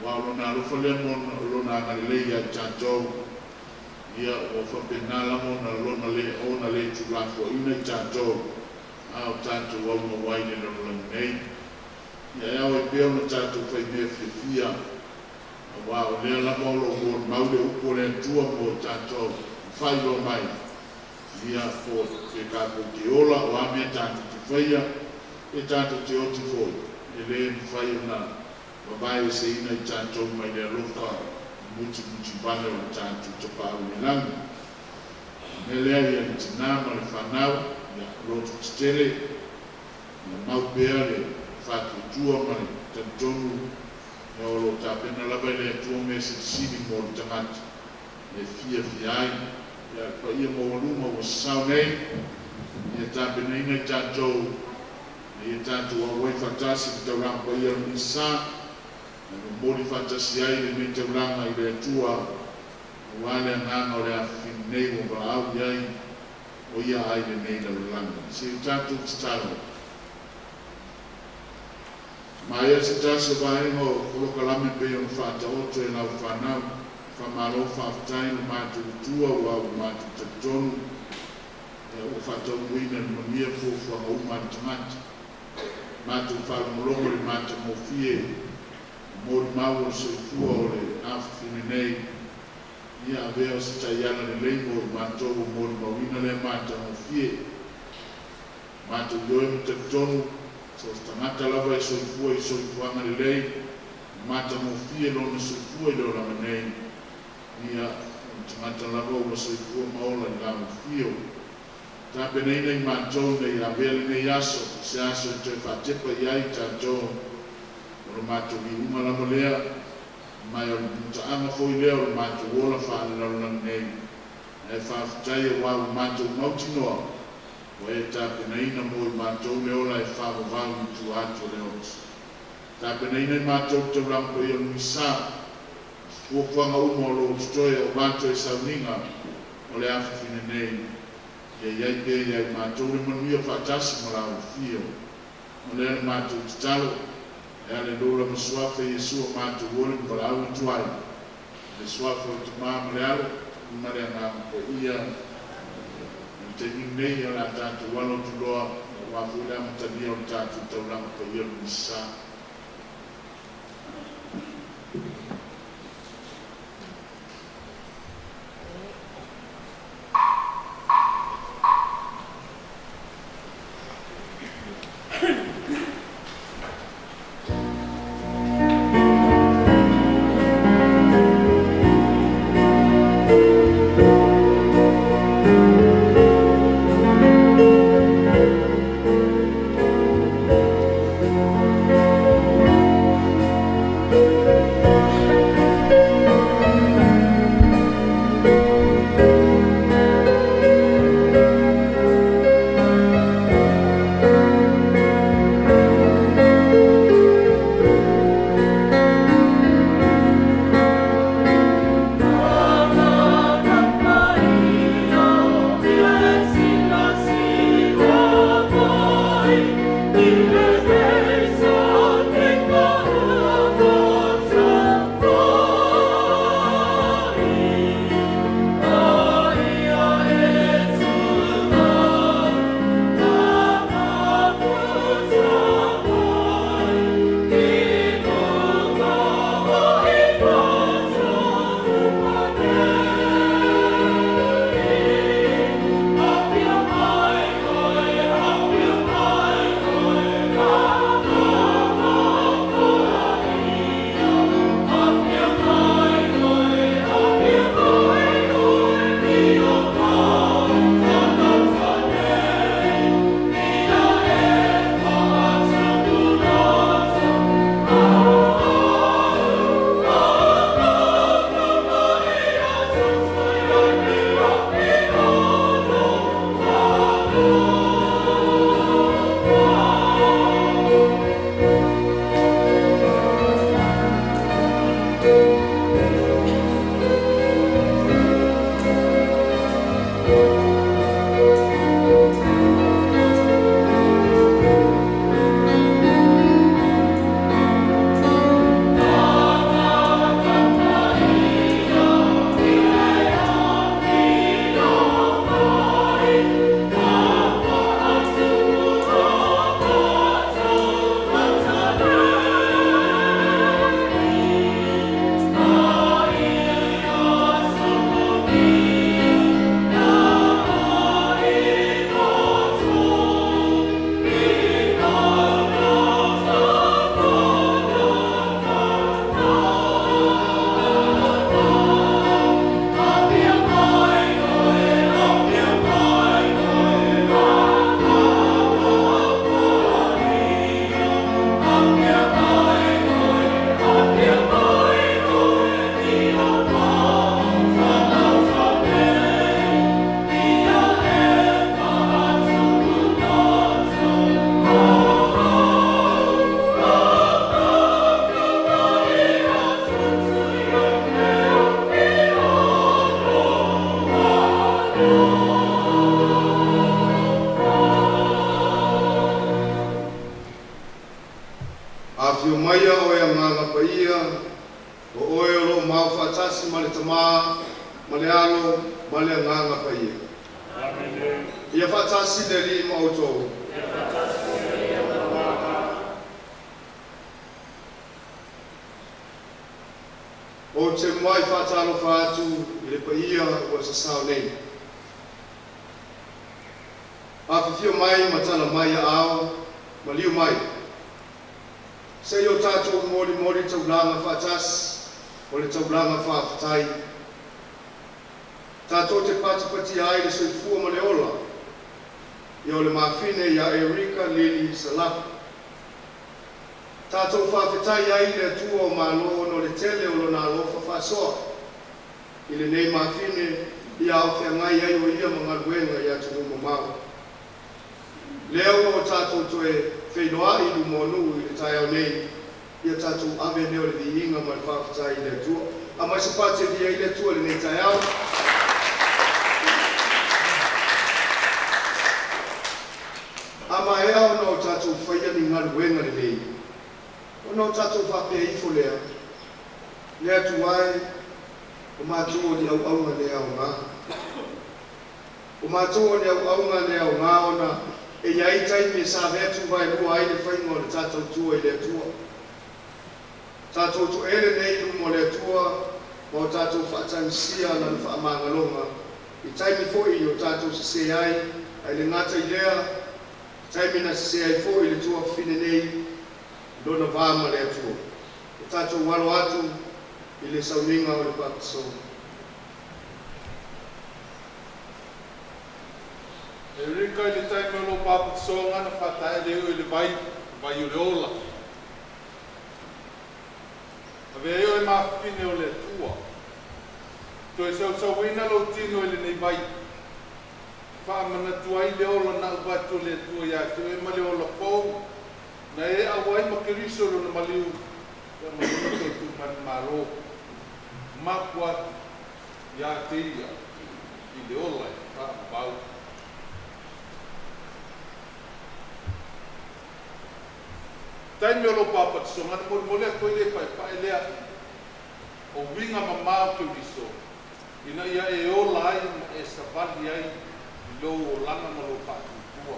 B: Wa lona rufa le mona lona ngalei a tato. Ia o whapena mona lona le ona le tulafo ina i tato. Ao tātou au ma waine na rolangi nei. Ia au e peo na tātou whai mea whiawhia. Wa o lea lama o lo mōr maule upo le tua mō tātou whai lo mai. Ia po e kāko te ola o a mea tātou te whaia e tātou te oti fōi. E le ni whai o na wabai se ina i tātou mai le alofa muti bane o tātou te pāu ni langi. Me lea ia ni tinama le whanau. Ia roto tele, ia mau pea le whatu tua mani tantonu, ia olo tāpena laba le atua me se sini mō le tangata, le whiai, ia pa ia mō waluma o sasau nei, ia tāpena ina i tātou, ia tātou a wai whatasi ki tauranga pa ia misa, ia mōri whatasi ai le me tauranga i le atua, wale nganga o le awhini nei o wa au iai, o ia ai le nei na langa. Se tātou te taro. Ma ia se tāso vaenga o kolokalame pe on whata oto e lau whanau, whamalo whaftai no mātou tua o au mātou tatonu, o whata uina ni mamia fōfua o mātamata. Mātou wharamolongo le mātou mofie, mōri mau o se fua o le awhine nei, ia avea se taiana le leimo i mātou o mōri mawina le mātou o fie. Mātou doe mo te tonu, so tangata lava i soifuanga le lei, mātou o fie lona soifua i lona manei. Ia Tangata lava o soifua maola i lamu fio. Tape nei nei mātou nei a vele nei aso, se aso e toi whatepa i ai tātou. Oro mātou i uma lama lea, mai o mutaanga fwoi lea o mātou wola whaane laulang nei. E whaafutai e wāu mātou mauti noa, o e tape nei na mo i mātou leola e whaavavau i tu atu leos. Tape nei nei mātou te rampo i o misa, fuafuanga umo o lo stoia o mātou e sauninga, o le awhawhine nei. E iai pe iai mātou le manuia whaatasi ma lau fio. O le ane mātou te talo, e ale lola ma suafe Yesu o mātou wole ma lau i tuai. Le suafe o te maa ma le alo, i ma le ngā ko ia. I te nei o la tātou walo tu loa, o wafu le amatania o tātou tauranga ko ia misa. O te mai whātalo whātu I le paia o sa sao nei. A whiwhio mai matala mai a ao, ma liu mai. Se o tātou mori mori taulanga whātas, o le taulanga whāwhatai.
K: Tātou te pati ai le soifua ma le ola. Ia o le mawhine ia Erika Lili Salapu. Tātou whawhetai ai le atua o malo no le tele o lona alofa whasoa. I le nei mawhine ia au te ngai ai o ia mga luenga ia tu rumo mau. Leo o tātou toe whenua i lu monu i le tai au nei. Ia tātou ave neo le vihinga ma le whawhetai i le atua. A mai sepate dia i le atua le nei tai au. Ama e au no tātou whaia ni ngā luenga le nei. Ono tātou whapea i folea. Lea tu ai, o mātua ni au aunga le au ngā. O mātua ni au aunga le au ngā ona, e iai taimi e sā vetu vai lua ai le whainga o le tātou tua i le atua. Tātou tu ere nei lumo le atua, ma o tātou whaatanisia na le whaamangalonga. I taimi foi o tātou se ai, ai le ngata i lea, taimi na se ai foi le tua whine nei, lona vama le atua. E tātou walo atu i le sauninga o le papisonga.
C: E rika i le taimi o lo papisonga na whatae leo i le vai o le ola. A vea eo e mawhine o le atua. To e sauwina lo tino i le nei vai. Whaamana tuai le ola na ubatu le atua ia, to e ma le ola pou. Na e awai makiriso na maliu ya maliu tu man maro mapua ya teia i le ola pa bau taimi o lo papa songa mo mole ko le pa ele o winga mama tu diso ina ia e ola ai e savali ai lo langa mo lo pa tua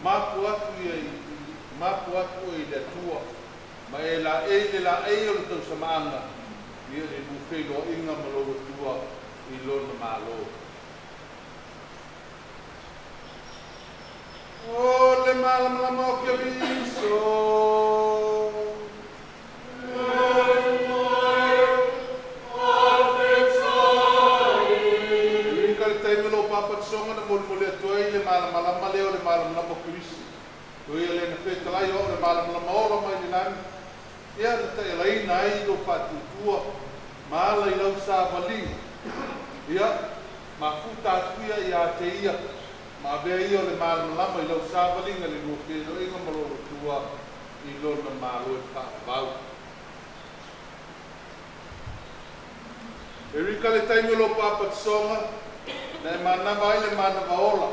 C: mapua tu i le tua ma e la e o le tau samanga ia le bufelo inga malo tua i lona malo o le malama o ke riso songa na mole toi le malama le o le malama mo krisi toi le na feta lai o le malama mo mai ni nan ia te lai nai do fatu tua mala i lau sa vali ia ma futa tuia ia te ia ma be ia le malama i lau sa vali le no ke do inga mo tua i lo na malo e pa vau Erika le taimi lo papa songa na mana vai le mana vaola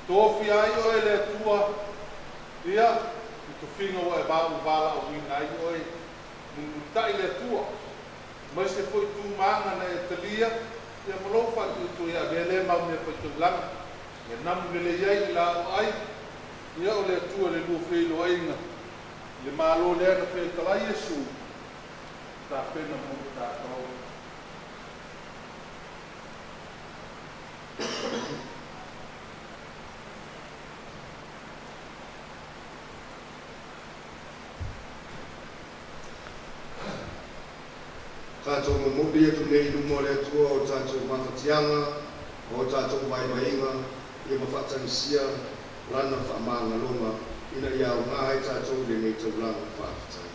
C: tofi ai o ele tua ia to finga o e bala o winga ai o e tai le tua mas se foi tu manga na Italia ia molo fa tu ia bele ma me foi tu lang ia nam le ia la ai ia o le tua le lu fe lo ainga le malo le na fe tala Yesu ta pena mo ta ko
K: Tātou mamupi atu nei lumo le atua o tātou mawhatianga, o tātou waiwainga, ia mawhatanisia, lana whamangalonga, ina iau ngā hai tātou le nei taulanga whaafatai.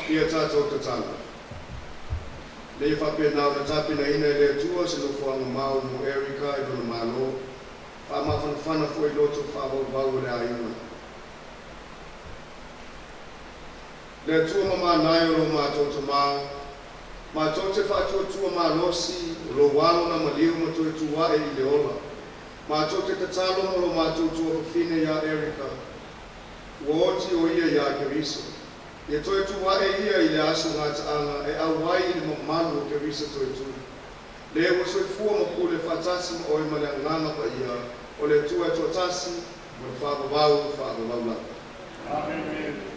K: ia tātou te tala. Nei whapena o tapi na ina le tua se no fuanga mau mo Erika i no malo. Pa ma whana foi loto whawau le aina. Le tua mama nai o lo mātou te mā. Mātou te whātua tua mā losi o lo walo na maliu ma tue tua e i le ola. Mātou te tatalo mo lo mātou tua whine ia Erika. Ua oti o ia ia Kerisa. Ia toe tua e ia i le asu ngā taanga e awai i le mamalu o Kerisa toe tu. Le ua soi fua ma ku le whatasi ma oi ma le nganga pa ia o le tua e tua tasi ma le whaabawau la.
B: Amen.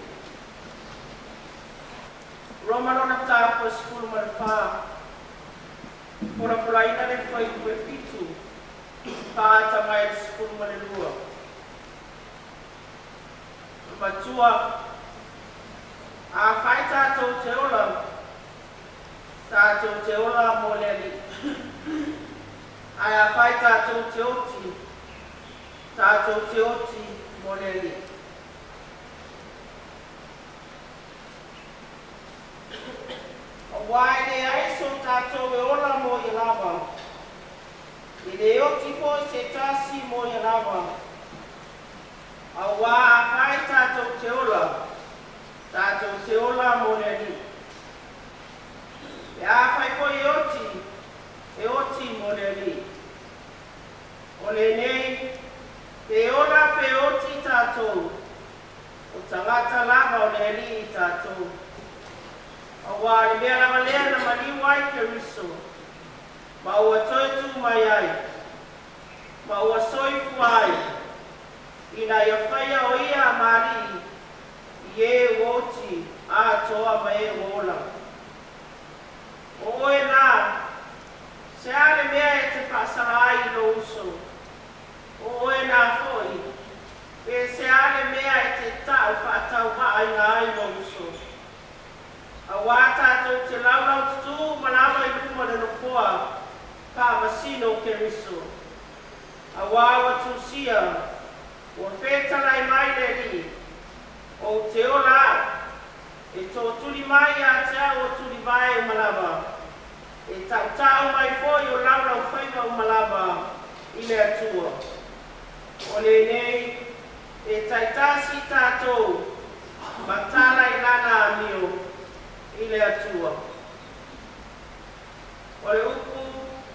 L: Romano na tāpua skulu ma le pā. Pora polaina le whai kue fitu. Pāta mai le skulu ma le lua. Matua. A whai tātou te ola. Tātou te ola mo le li. Ai a whai tātou te oti. Tātou te oti mo le li. Wai ne ai so tātou e ola mo i lava. I le oti po se tasi mo i lava. A wā a whai tātou te ola. Tātou te ola mo le li. E a whai po i oti. E oti mo le li. O le nei. Pe ola pe oti tātou. O tangata lava o le li i tātou. Awa le mea lava lea na mani wai Keriso. Ma ua toi tu mai ai. Ma ua soifu ai. Ina ia whaia o ia mari. I e woti a toa ma e wola. O oe nā. Se ale mea e te whasara ai no uso. O oe nā foi. E se ale mea e te tau whatau mai ai no uso. A wā tātou te laulau tutu malawa i luma le nofoa ka masino Keriso. A wā watu sia o whetara i mai le li o te ola e tō tuli mai a te au o tuli vai o malawa. E tau mai foi o laulau whaiva o malawa i le atua. O le nei e taitasi tātou matala i lana amio. I le atua. O le upu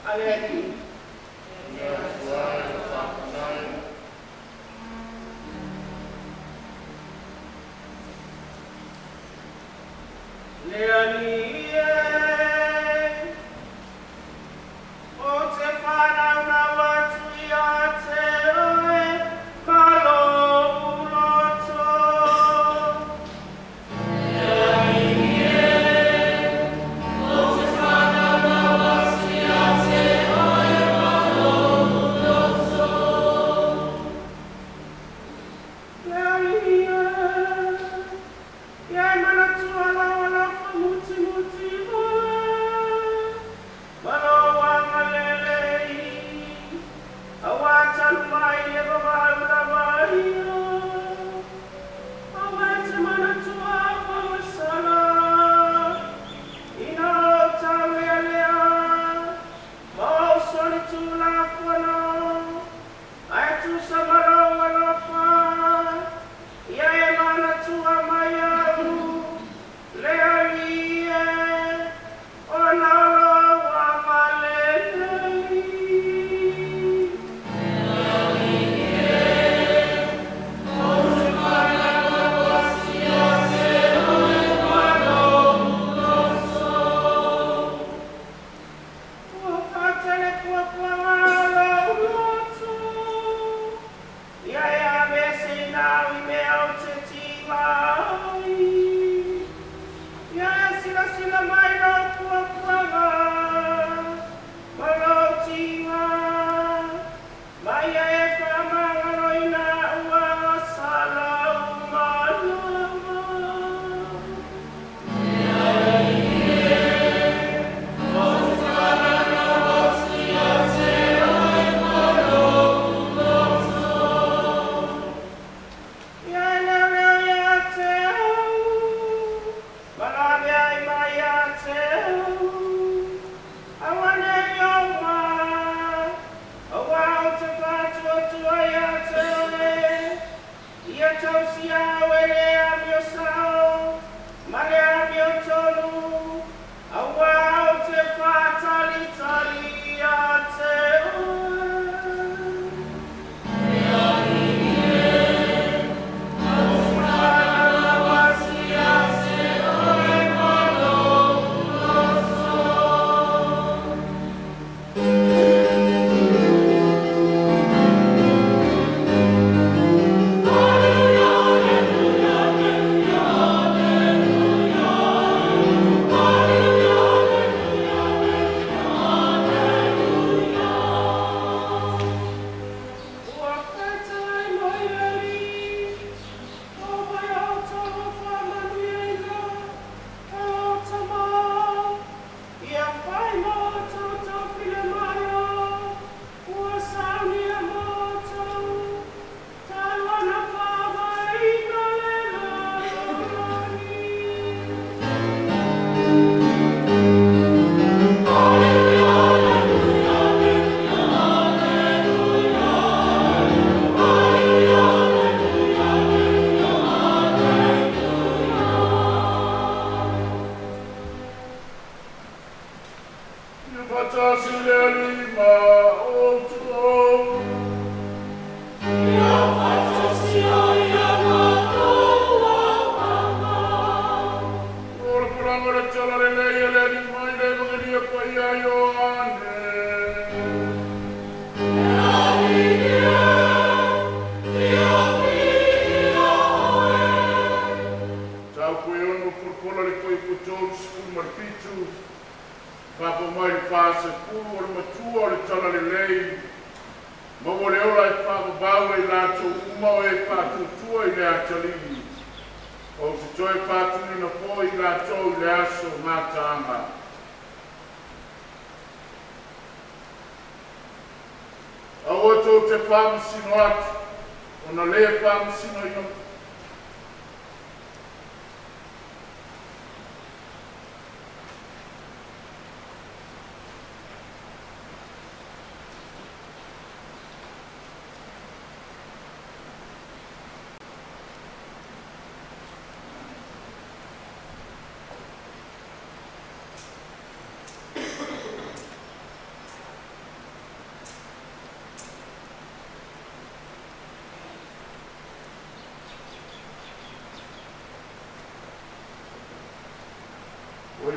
L: a le ani. Le ani e o te whanau na watu i a te oe malo uloto. Muti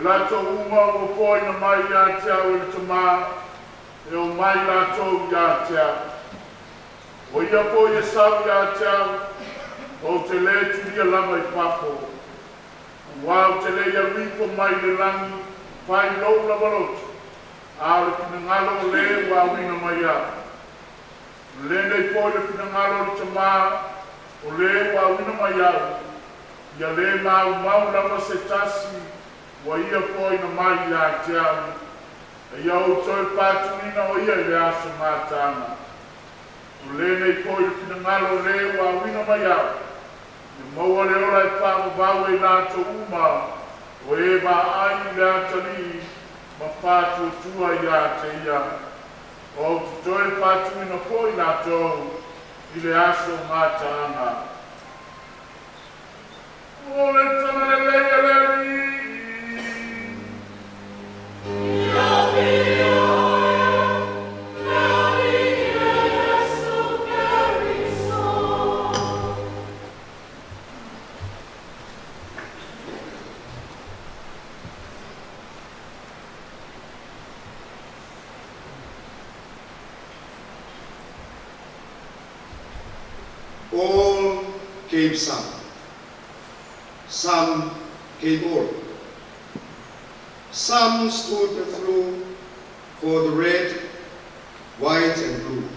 B: Lato uma o poi na mai ya tia o le tama e o mai lato ya tia o ia po ia sau ya tia o te le turia lama I papo wa o te le ia wipo mai le langi pai lo la balot a o le ngalo le wa wina mai ya le nei po le ngalo le tama o le wa wina mai ya le mau lama se tasi wa ia poi na mai ya tia e ia o toi patunina o ia le aso matana o le nei poi le ngalo le wa wina mai ya e maua le ola e pāma bau e nāto uma o e ba ai le atali ma pātu tua ia te ia o te toi patunina poi nātou I le aso matana o le tana le leia le
M: All came some came all. Some stood through for the red, white and blue,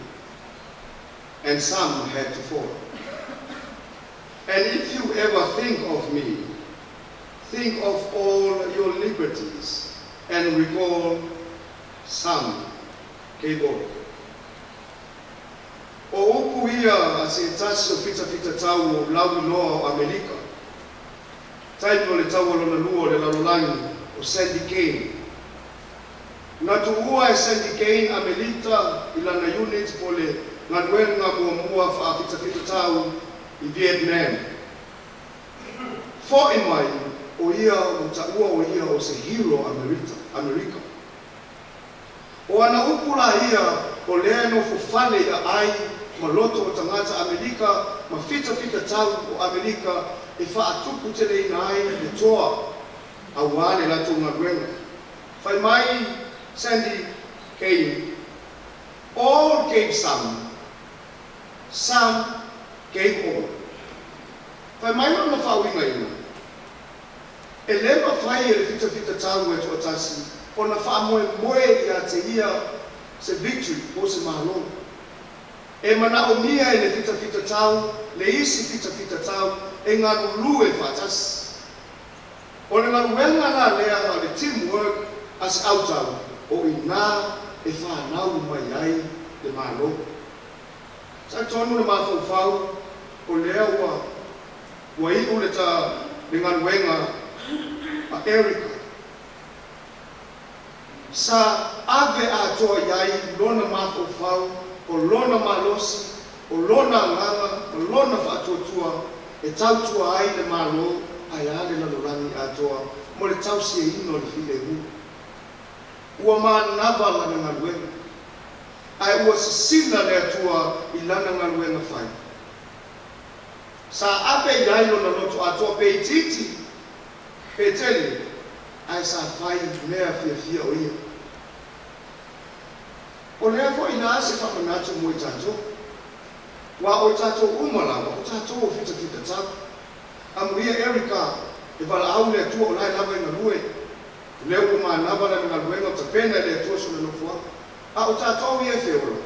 M: and some had to fall. And if you ever think of me, think of all your liberties and recall some came all. O upu ia a se tasi o fita tau o lau noa o Amerika. Taino le tau alona lua le lalolangi o Sandy Kane. Na tuua e Sandy Kane Amerita ilana unit po le ngaduenga mua mua faa fita tau i Vietnam. Fo i mai o ia o taua o ia o se hero America. O ana upula ia o lea no fufale ia ai ma loto o tangata Amerika ma fita tau o Amerika e whaatupu te rei na ai le toa a wane la tunga ruenga. Whai mai Sandy Kane, all gave some gave all. Whai mai na whawinga ina. E lema whai e le fita tau e to atasi, o na wha ia te ia se victory o se mahalong. E mana o mia e le fita tau, le isi fita tau, e ngā nulu e whatasi. O le ngā wenga nā lea ngā le teamwork as autau, o i nā e whanau mai ai le mahalong. Sa tonu le mawhau, o lea ua iu le ta le ngā wenga a Erika. Sa ave a toa iai lona mawhau, o lona malosi, o lona nganga, o lona whaatuatua, e tautua ai le malo, ai ale na lorangi atoa, mo le tausi e ino le file hu. Ua maa nava lana ngaluenga. Ai ua sisina le atua i lana ngaluenga whai. Sa ape i ailo na loto atoa pe i titi, pe tele, ai sa whai mea fia o ia. O lea fo ina ase whamanatu mo i tato. Wa o tato umalawa, o tato o fita tau. Amuria Erika, e wala au le atua o lai lava i ngalue. Leo o maa nava na ngaluenga ta pena le atua suna nofua. A o tato i e feola.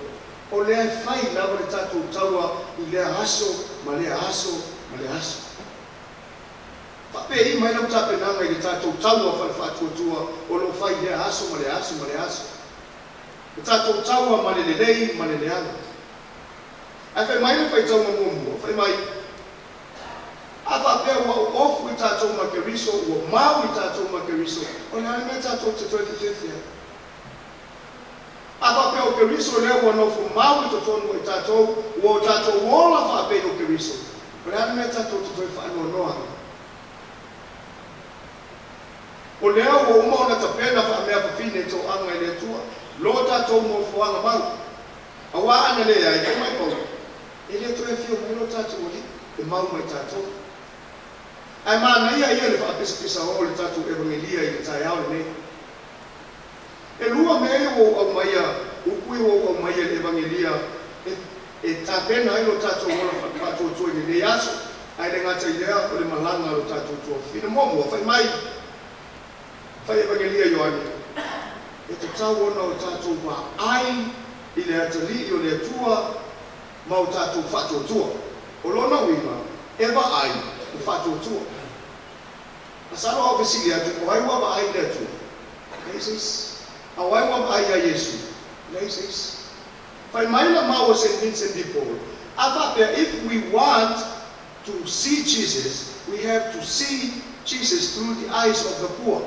M: O lea whai lava le tato utaua i lea aso, ma lea aso, ma lea aso. Pape i mai lau tape nanga i le tato utaua whatuatua o lo whai lea aso, ma lea aso, ma lea aso. Le tato utaua ma le lelei, ma le leanga. Ai whai mai le whai tau mua, whai mai Ava pea ua ofu i tātou makeriso, ua mau i tātou makeriso. O le ai mea tātou te 25 Ava pea o keriso lea ua nofu mau i totonu i tātou, ua o tātou wola wha pea o keriso. O le ai mea tātou te 25 noa. O lea ua umaona ta pena wha mea pafine tau anga i lea tua. Lo tātou mo fuanga mau. Awa ana lea i ke mai pau. E lea tu e fio mai lo tātou wali, e mau mai tātou. Ai mana ia le whaapesa o le tatu evangelia i le tai au le nei. E lua mea o au maia, upui o au maia le evangelia, e tapena ai lo tatu o la whakatu o tui le aso, ai le ngata i lea o le malanga lo tatu o tui. Fina momo, whai mai, whai evangelia Ioane. E te tau ona o tatu wa ai i le atali i o le atua, ma o tatu whatu o tua. O lona wima, eba ai, o whatu o tua. Asano au vesili atu, o ai waba ai le atu. Leisis. Au ai waba ai a Yesu. Leisis. Whai maila maua St. Vincent de Paul. Apapea, if we want to see Jesus, we have to see Jesus through the eyes of the poor,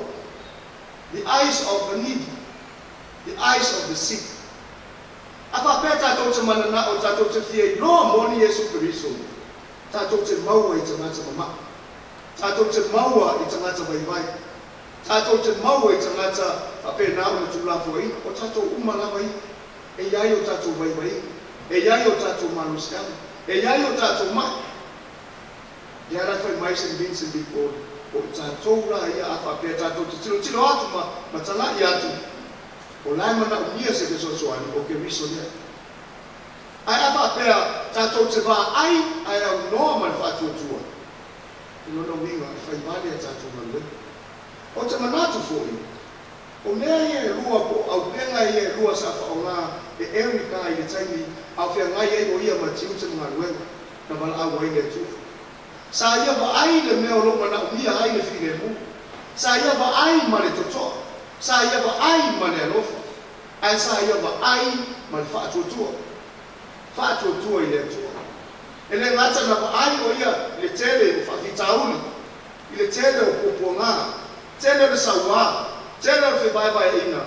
M: the eyes of the needy, the eyes of the sick. Apapea tatou te manana o tatou te fie loa moni Yesu Kiriso. Tatou te maua I tangata mama. Tatou te maua I tangata vaivai. Tatou te maua I tangata apenao le tulafu ai. O tatou umalawa I. E iai o tatou vaivai. E iai o tatou manusiana. E iai o tatou mai. Iara fai mai St. Vincent de Paul. O tatou la ia apapea tatou te tilo atu ma tala I atu. O lai mana unia se ke sosoani o ke riso lea. Ai apapea tatou te vā ai au noa man whātua tua. Nona winga I whai vale a tatou manwe. O te manatu fōi. O mea ia rua po au penga ia rua sa whaonga e Erika I le taimi au whea ngai ei o ia ma tiu te mga ruenga na wala au ai le tua. Sa ia va ai le mea o lo mana unia ai le whine mu. Sa ia va ai ma le totoa. Sa ia va ai ma le alofa. Ai sa ia va ai ma le whātua tua. Whātua tua I le tua. E le ngata na va ai o ia le tele o whawhitauli. I le tele o poponga. Tele le sawa. Tele o whiwaiwai ina.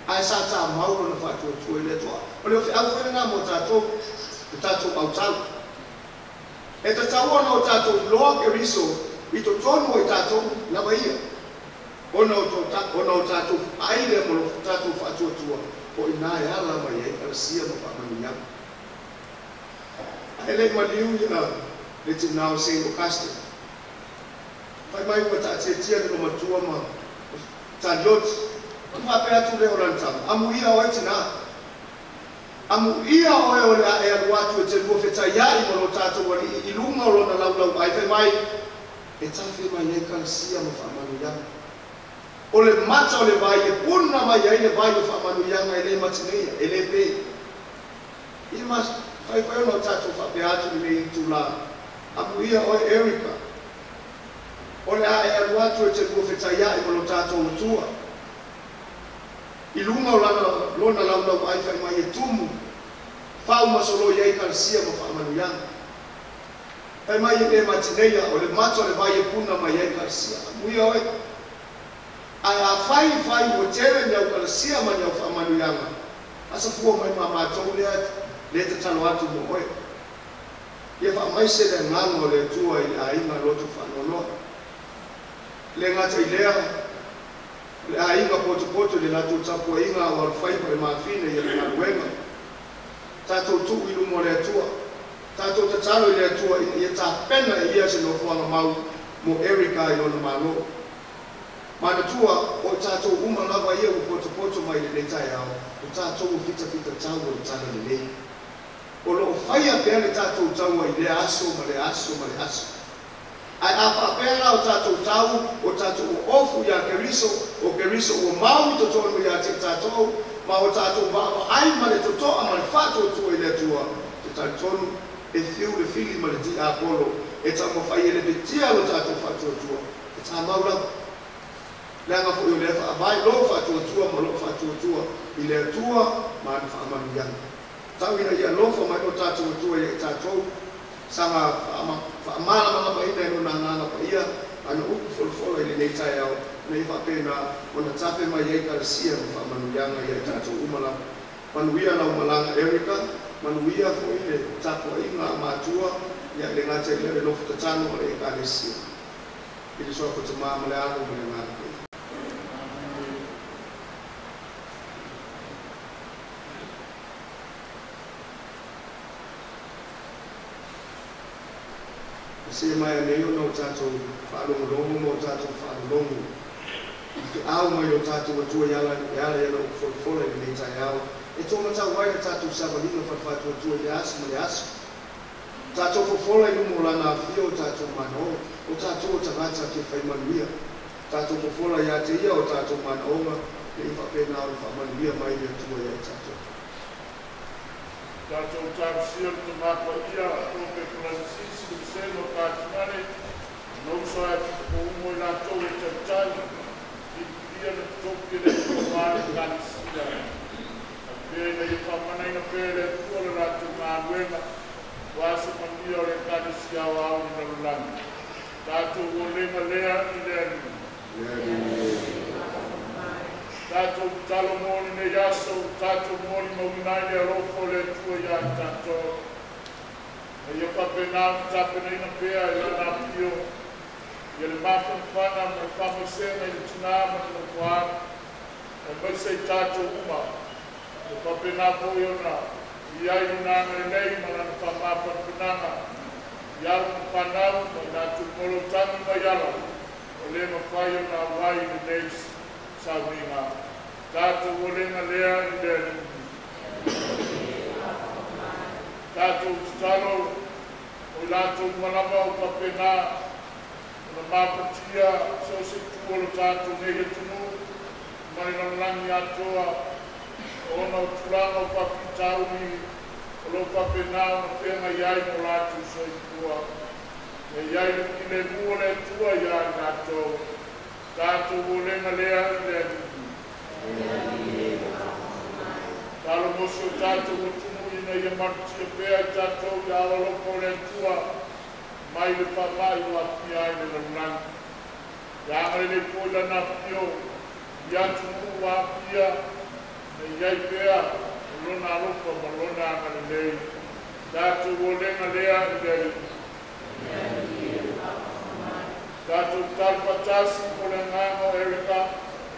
M: Ai sa tā mauro na whātua tua I le tua. O le o whiau whenga mo tātou. E tātou au tau. E te tau ana o tātou loa ke riso, I to tonu o tātou lava ia. Ona o tātou aile mo lo tātou whātua o I nā e ala mai e karasia ma whamanu ia. E le maliu ia le te nao se o kaste. Pai mai ua tātia tia ni lo matua ma tāliot. Tua pēr tu leo rantama. Amu ia o e tina. Amu ia o e o le a e alu atu e te lua wheta iai mo lo tātou wari I lunga o lona laulau ai whai mai. E tawhi mai e karasia ma whamanu ia. O le mata o le vai e puna mai ai le vai o whamanu ia ngai le matineia. E le pe. I mas fai ono tātou whape atu ni I tu la. Amu ia o e Erika. O le a e alu atu e te lua wheta iai mo lo tātou utua. I lunga o lona laulau ai whai mai e tumu. Whau masolo iai karasia ma whamanu ia. Pai mai e le matineia o le mata o le vai e puna mai ai karasia. Amu ia o e. Ai a whai o tere ni au karasia ma ni au whamanu ia. Asa fua mai ma mātou le te talo atu mo oe. Ia wha mai se le ngango le tua I a inga loto whanonoa. Le ngata I lea, le a inga poto le latu tapu a inga o alwhai pa le maafine I le ngaruenga. Tātou tu I lumo le tua. Tātou te talo I le tua I e tā pena I ia se no fuanga mau mo Erika I lona malo. Mana tua o tātou uma lava ia u poto mai le tai au. O tātou fita tau o tana le nei. O lo whaia pēr le tātou tau I le aso ma le aso. Ai a whapēra o tātou tau, o tātou ofu ia keriso, o keriso o maui to tonu ia te tātou, ma o tātou wāwa ai ma le totoa ma le whātua tua I le tua. Te tātonu e whiu le whili ma le ti a polo, e tamo whai e le betia o tātou whātua tua. E tā maura. Le anga fo I le wha lo whātua tua ma lo whātua tua, I le tua ma le whaamanu iana. Tau ina ia lofa mai o tātou tua I tātou, sanga whaamala mga paina ino nā nganga pa ia, ana uku folfola I le nei tai au, nei whapena, ona tape mai ei karasia ma whaamanu ianga I tātou umala. Manuia na umalanga Erika, manuia fo I le tapo inga a mātua, ia le ngate le lofu tatano o le karasia. I le soa ko te maa male anu male ngana. Se mai nei no tātou whaalongo mo tātou whaalongo. I au mai o tātou atua yala o whole I nei tai au. E tōna tau wai a tātou sabalina whawhātua atua I asu ma le asu. Tātou whole I numo lana whio o tātou manao. O tātou o tangata ke whai manuia. Tātou whole I a te ia o tātou manaonga. E I whapena o whamanuia mai le atua I a tātou.
B: Tātou tāpisia te mākua ia o pe Francis o seno kātimare no soa ko umo I nātou e tautai I pia na topi le kumare kānisia a pēne I whamanaina pēle kuala rātou ngāruenga wāsa mandia o le kānisia o au I narulangi tātou o lenga lea I le anu tātou talo mōni ne yaso, tātou mōni maunai le arofo le tua ia tātou. E ia papenau, tāpena ina pēa I lana pio. Ia le mawhanwhana me whamasena I tinama I kuāna. E maisei tātou uma. E papenau pōi ona. I airu nāngare nei manana whamawhanwhananga. I aru whanau ma nātou molo tangi mai ala. O le mawhai ona wai le neis. Sauninga. Tātou olenga lea I le tātou talo o lātou malama o papena o na māpatia so se tuolo tātou nege tunu mai rangi atoa o na tulanga o papitauni o lo papena o na penga iai mo lātou so I tua e iai I le mua le tua iai tātou tātou olenga lea I le talo mosi o tātou o tumu ina ia martia pēa I tātou I aoloko le tua mai le whamai o api ai le launangi. I angare le pōla nā pio I atu mu a pia me iai pēa o lona alopa ma lona angare lei. Tātou o lenga lea I le Tātou tāpatasi o le ngāngo Erika,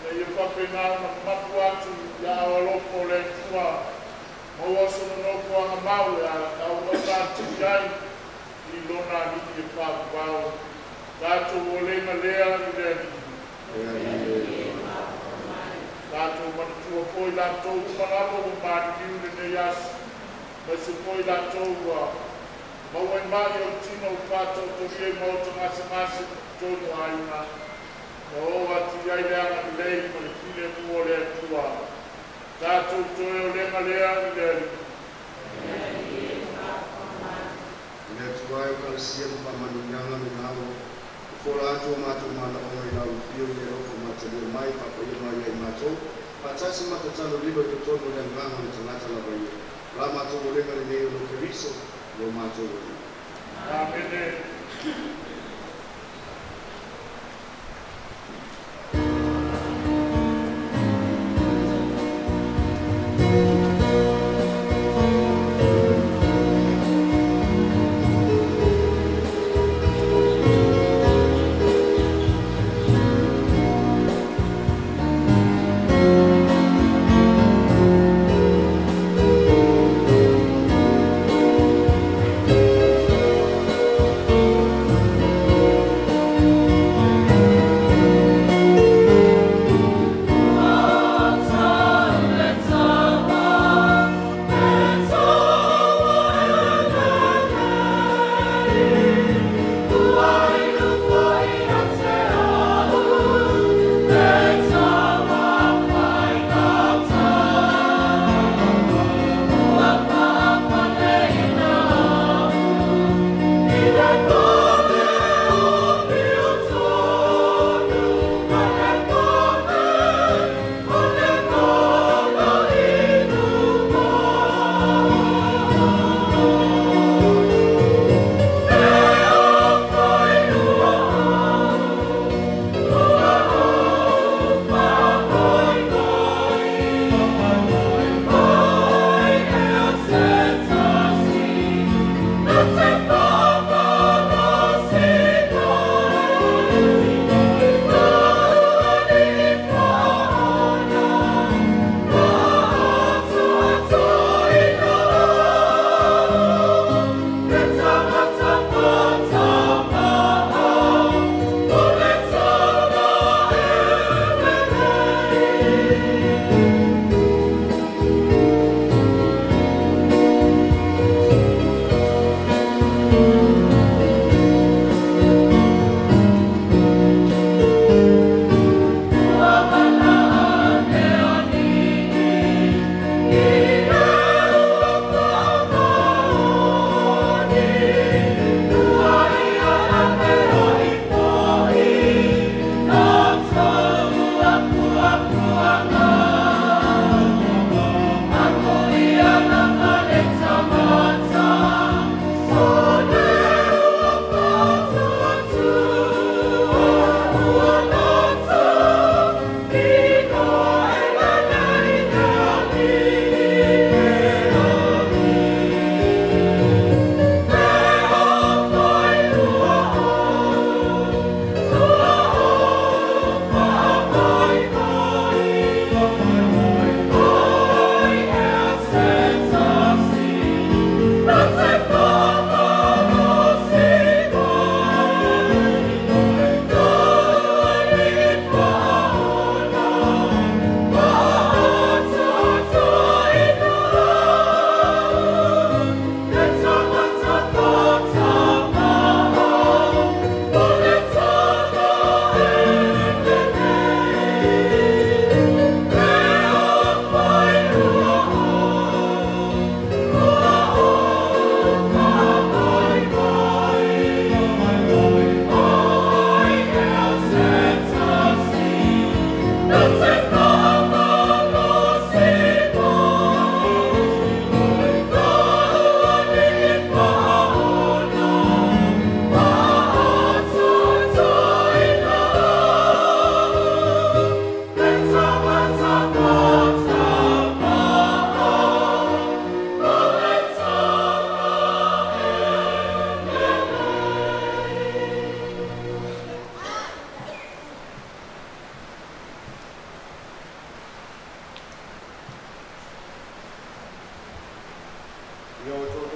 B: na ia whapengau na mapu atu ia awalopo le tua. Mawaso no noko anga mau e au oka tiki ai I lona hiki e whapupau. Tātou o lenga lea I le Tātou manatua poi lātou umanapo o māniu le ne yasi. Mese poi lātou Mawai mai o tino whātou torie mo to ngase tonu aina. O ati ai leanga I lei ma le kile mua le atua. Tātou toe o lenga lea I le
M: Le tuai o kalasia pa manunganga mi ngao. Fora atu o mātou mana o mai lau pio le roko mātou mai papa I mai ai mātou. Patasi matatalo liba I tono le nganga le tangata la bai. La mātou o lenga le nei o lo keriso. Lo mātou o
B: Amen.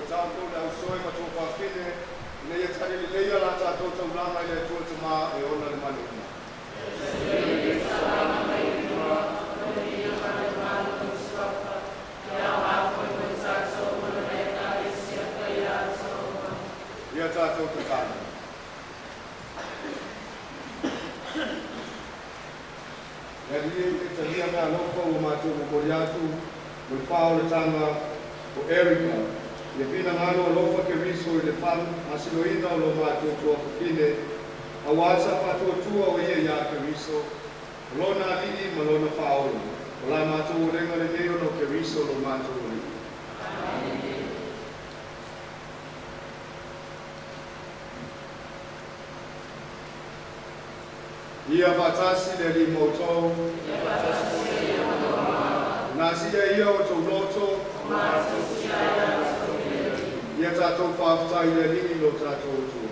M: tātou le au soe ma tō whakine, nei e tari le leia la tātou tau langa i le tua te mā e ona le mani uma. Ia tātou te kāna. Ia rie e te ria mea loko o mātou mo kori atu, mo whao le tanga o Erika. Ia pina ngalo o lofa ke riso i le whanu, asino ina o lo mātou tua kukine, a wasa patua tua o ia ia ke riso, lona alii ma lona whao. O la mātou o renga le neo no ke riso lo mātou o li. Ia patasi le li motou, nasi ia o tau loto, ia tātou whaafutai le li lo tātou tu.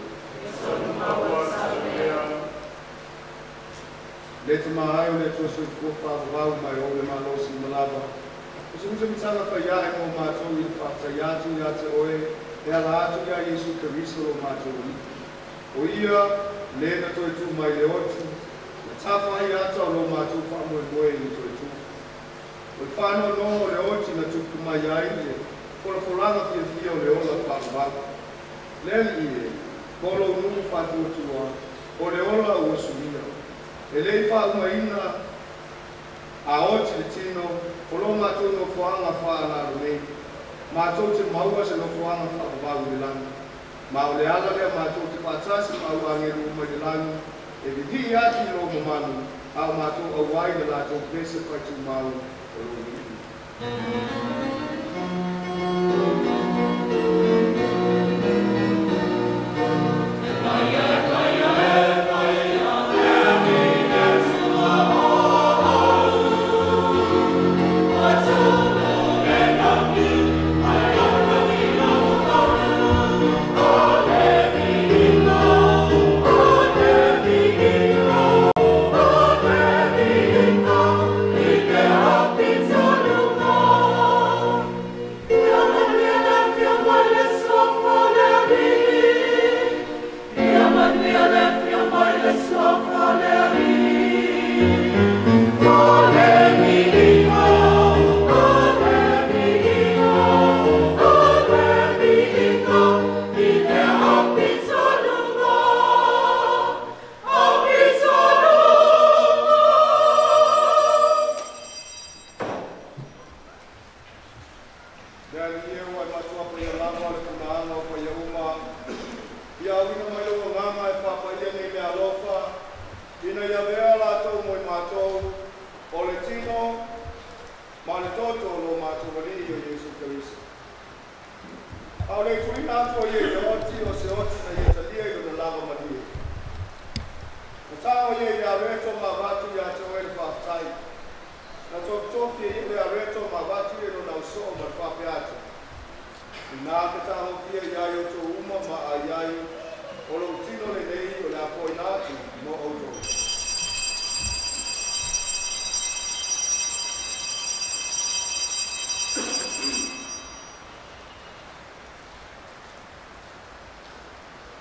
M: Le te mahai o le tosu i whaafuau mai o le malosi malava. O se musa mitanga whaia e mo mātou i le whaafutai atu ia te oe, e ala atu ia Jesu Keriso lo mātou i. O ia, le na toi tu mai le otu, tāwhai ata o lo mātou whamoe moe i toi tu. O i whanau no le oti na tuku mai ai e, kora foranga fia fia o le ola whakawaka. Leli i e, kolo nungu whatua tua, o le ola ua sumia. E lei whaunga ina a oti le tino, o lo mātou no whaanga whaanaro nei. Mātou te maua se no whaanga whakawaku le langa. Ma o le ala lea mātou te pātasi maua angeru umai le langa, e vivi ati lo mamanu, au mātou au wai le lātou pese whaitu mau o lo ni.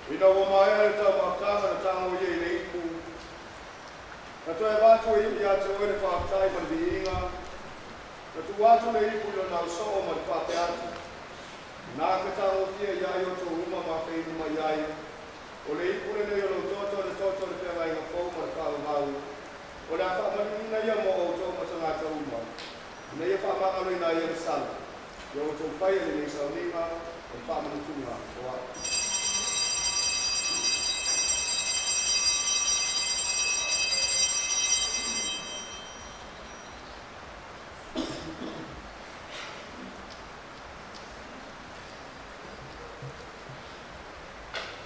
M: Ina o mai e tau maftanga na tango ye i leiku. Na toi watu e iwi ate oe ne whaatai ma ni inga. Na tu watu le iku ilo na usoo ma ni whape atu. Nā ke tango fia iai o tō uma ma whainu ma iai. O le iku le nei o lo toto le whenga inga fau ma ni whaalu mau. O le a whaamani ina ia mo o tō ma tangata uma. Nei e whaamangalo ina ia ni sala. Yo o tō whaia ni nei sauninga o whaamani tunga o atu.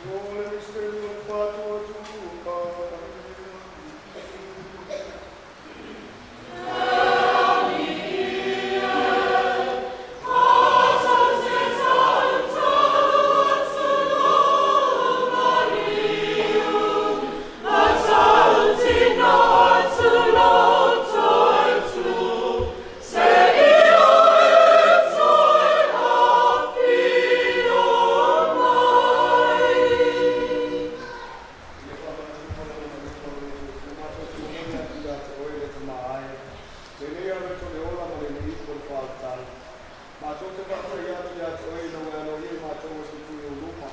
N: Oh,
K: Mātou te whakare atu i atu e no wea no i mātou o te tui o luma.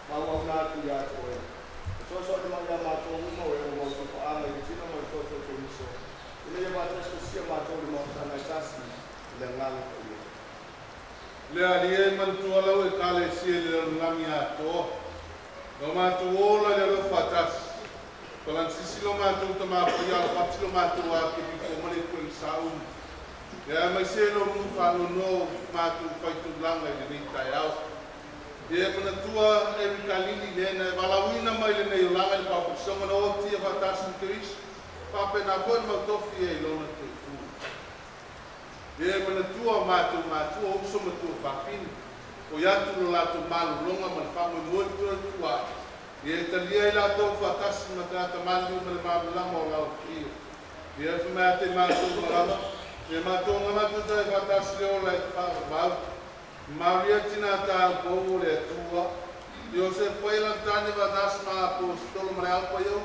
K: Mau au nātu i atu e. Toso ni mai a mātou uma o e o mau tuko ama i tina mai toto te miso. Ina ia mātou sia mātou ni mau tāna i tasi le ngāle ka ia.
B: Lea li e mantua lau e kale sia le langi ato. No mātou ola le lo fatas. Palan sisi lo mātou ta māpui ala pati lo mātou a ke piko mani kuen saun. Lea mai se no mu whano no mātou whaitu langa i le nitai au. Lea mana tua e wikalili le na walawina mai le nei langa le papuksonga na o tia fatas ni keris. Pape na koe mau tofi e lona te tu. Lea mana tua mātou o uso matua whapini. O yatu lo lato malu longa man whamu moi tua tua. Ia talia i lato whakasi ma tata manu ma le mabulama o lau kio. Ia whamea te mātou marama. Ia mātou ngamatu tai whakasi leo lai whakabau. Mauria tina tā kou le tua. Ia se pailan tane whakasi ma apostolo ma le alpa iau.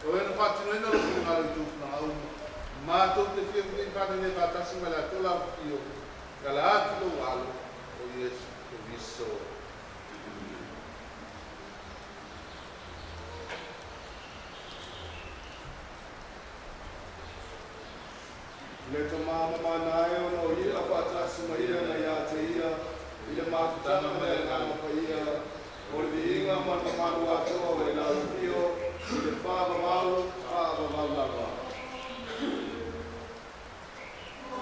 B: O ena whatino ina lo kini ngaro i tūpuna au. Mātou te whiawhi whane ne whakasi ma le ato lau kio. Kala ati lo walo o Yesu. So
K: le tamama manae o no ia patasi mai na ia te ia ile matutana mai na pa ia o le inga mata malu ato e la rio le fava malu lava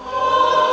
N: Oh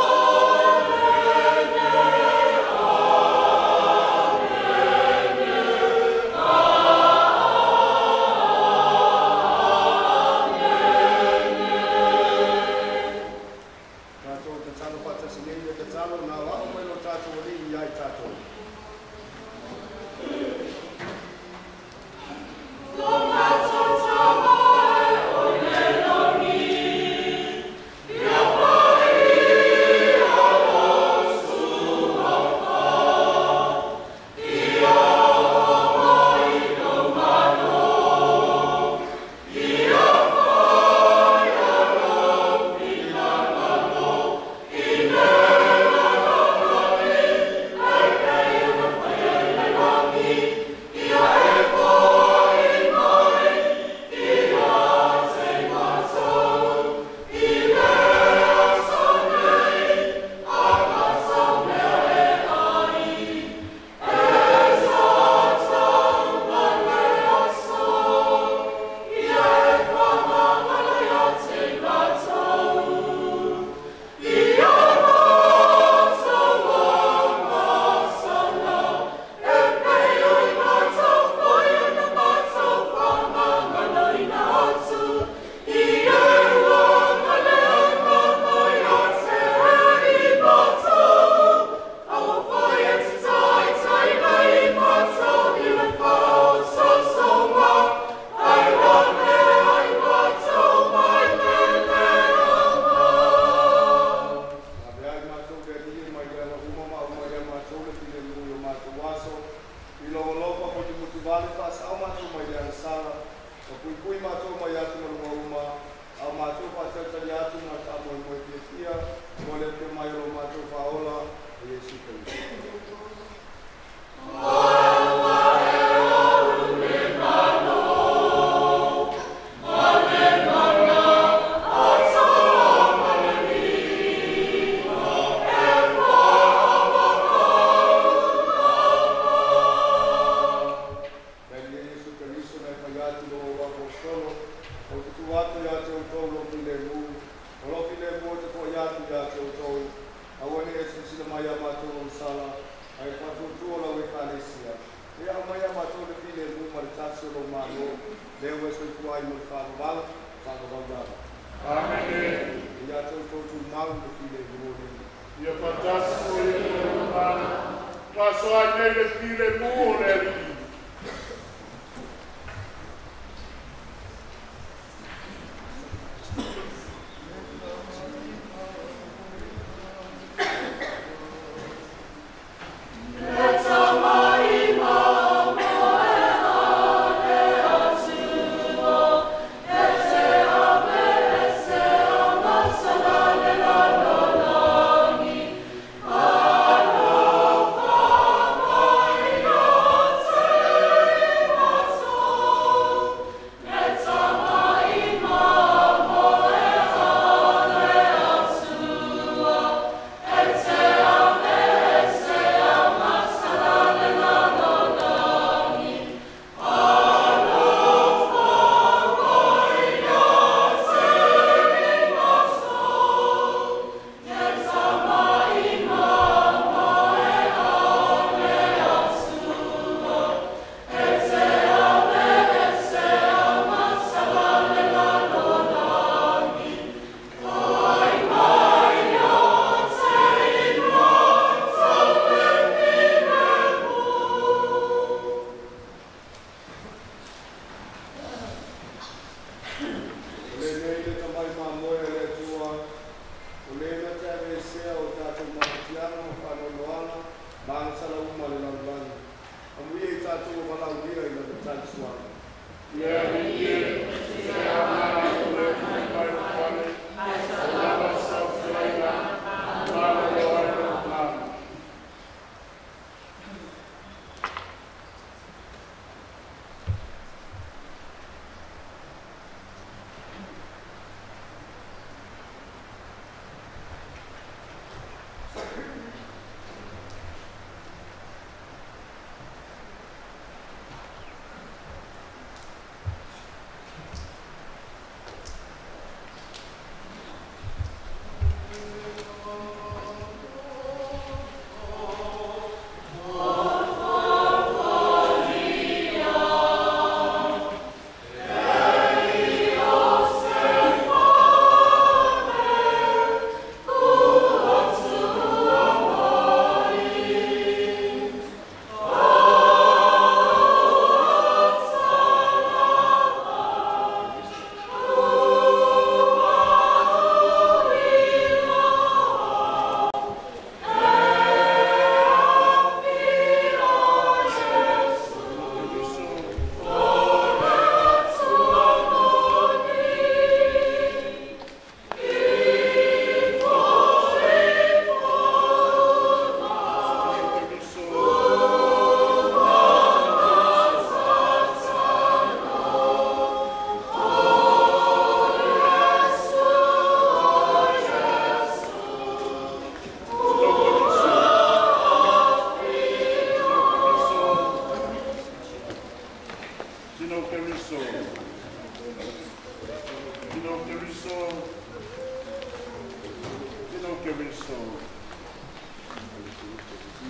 K: Keriso.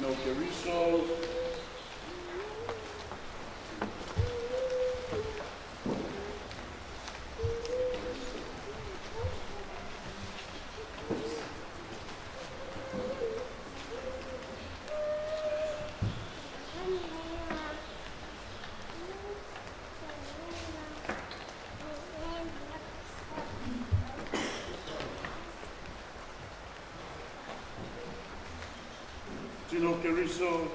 K: Tino Keriso. Tino Keriso.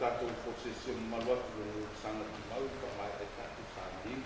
N: tātou posesio maluatu o sanga ki mau ka mai e tātou sāndini.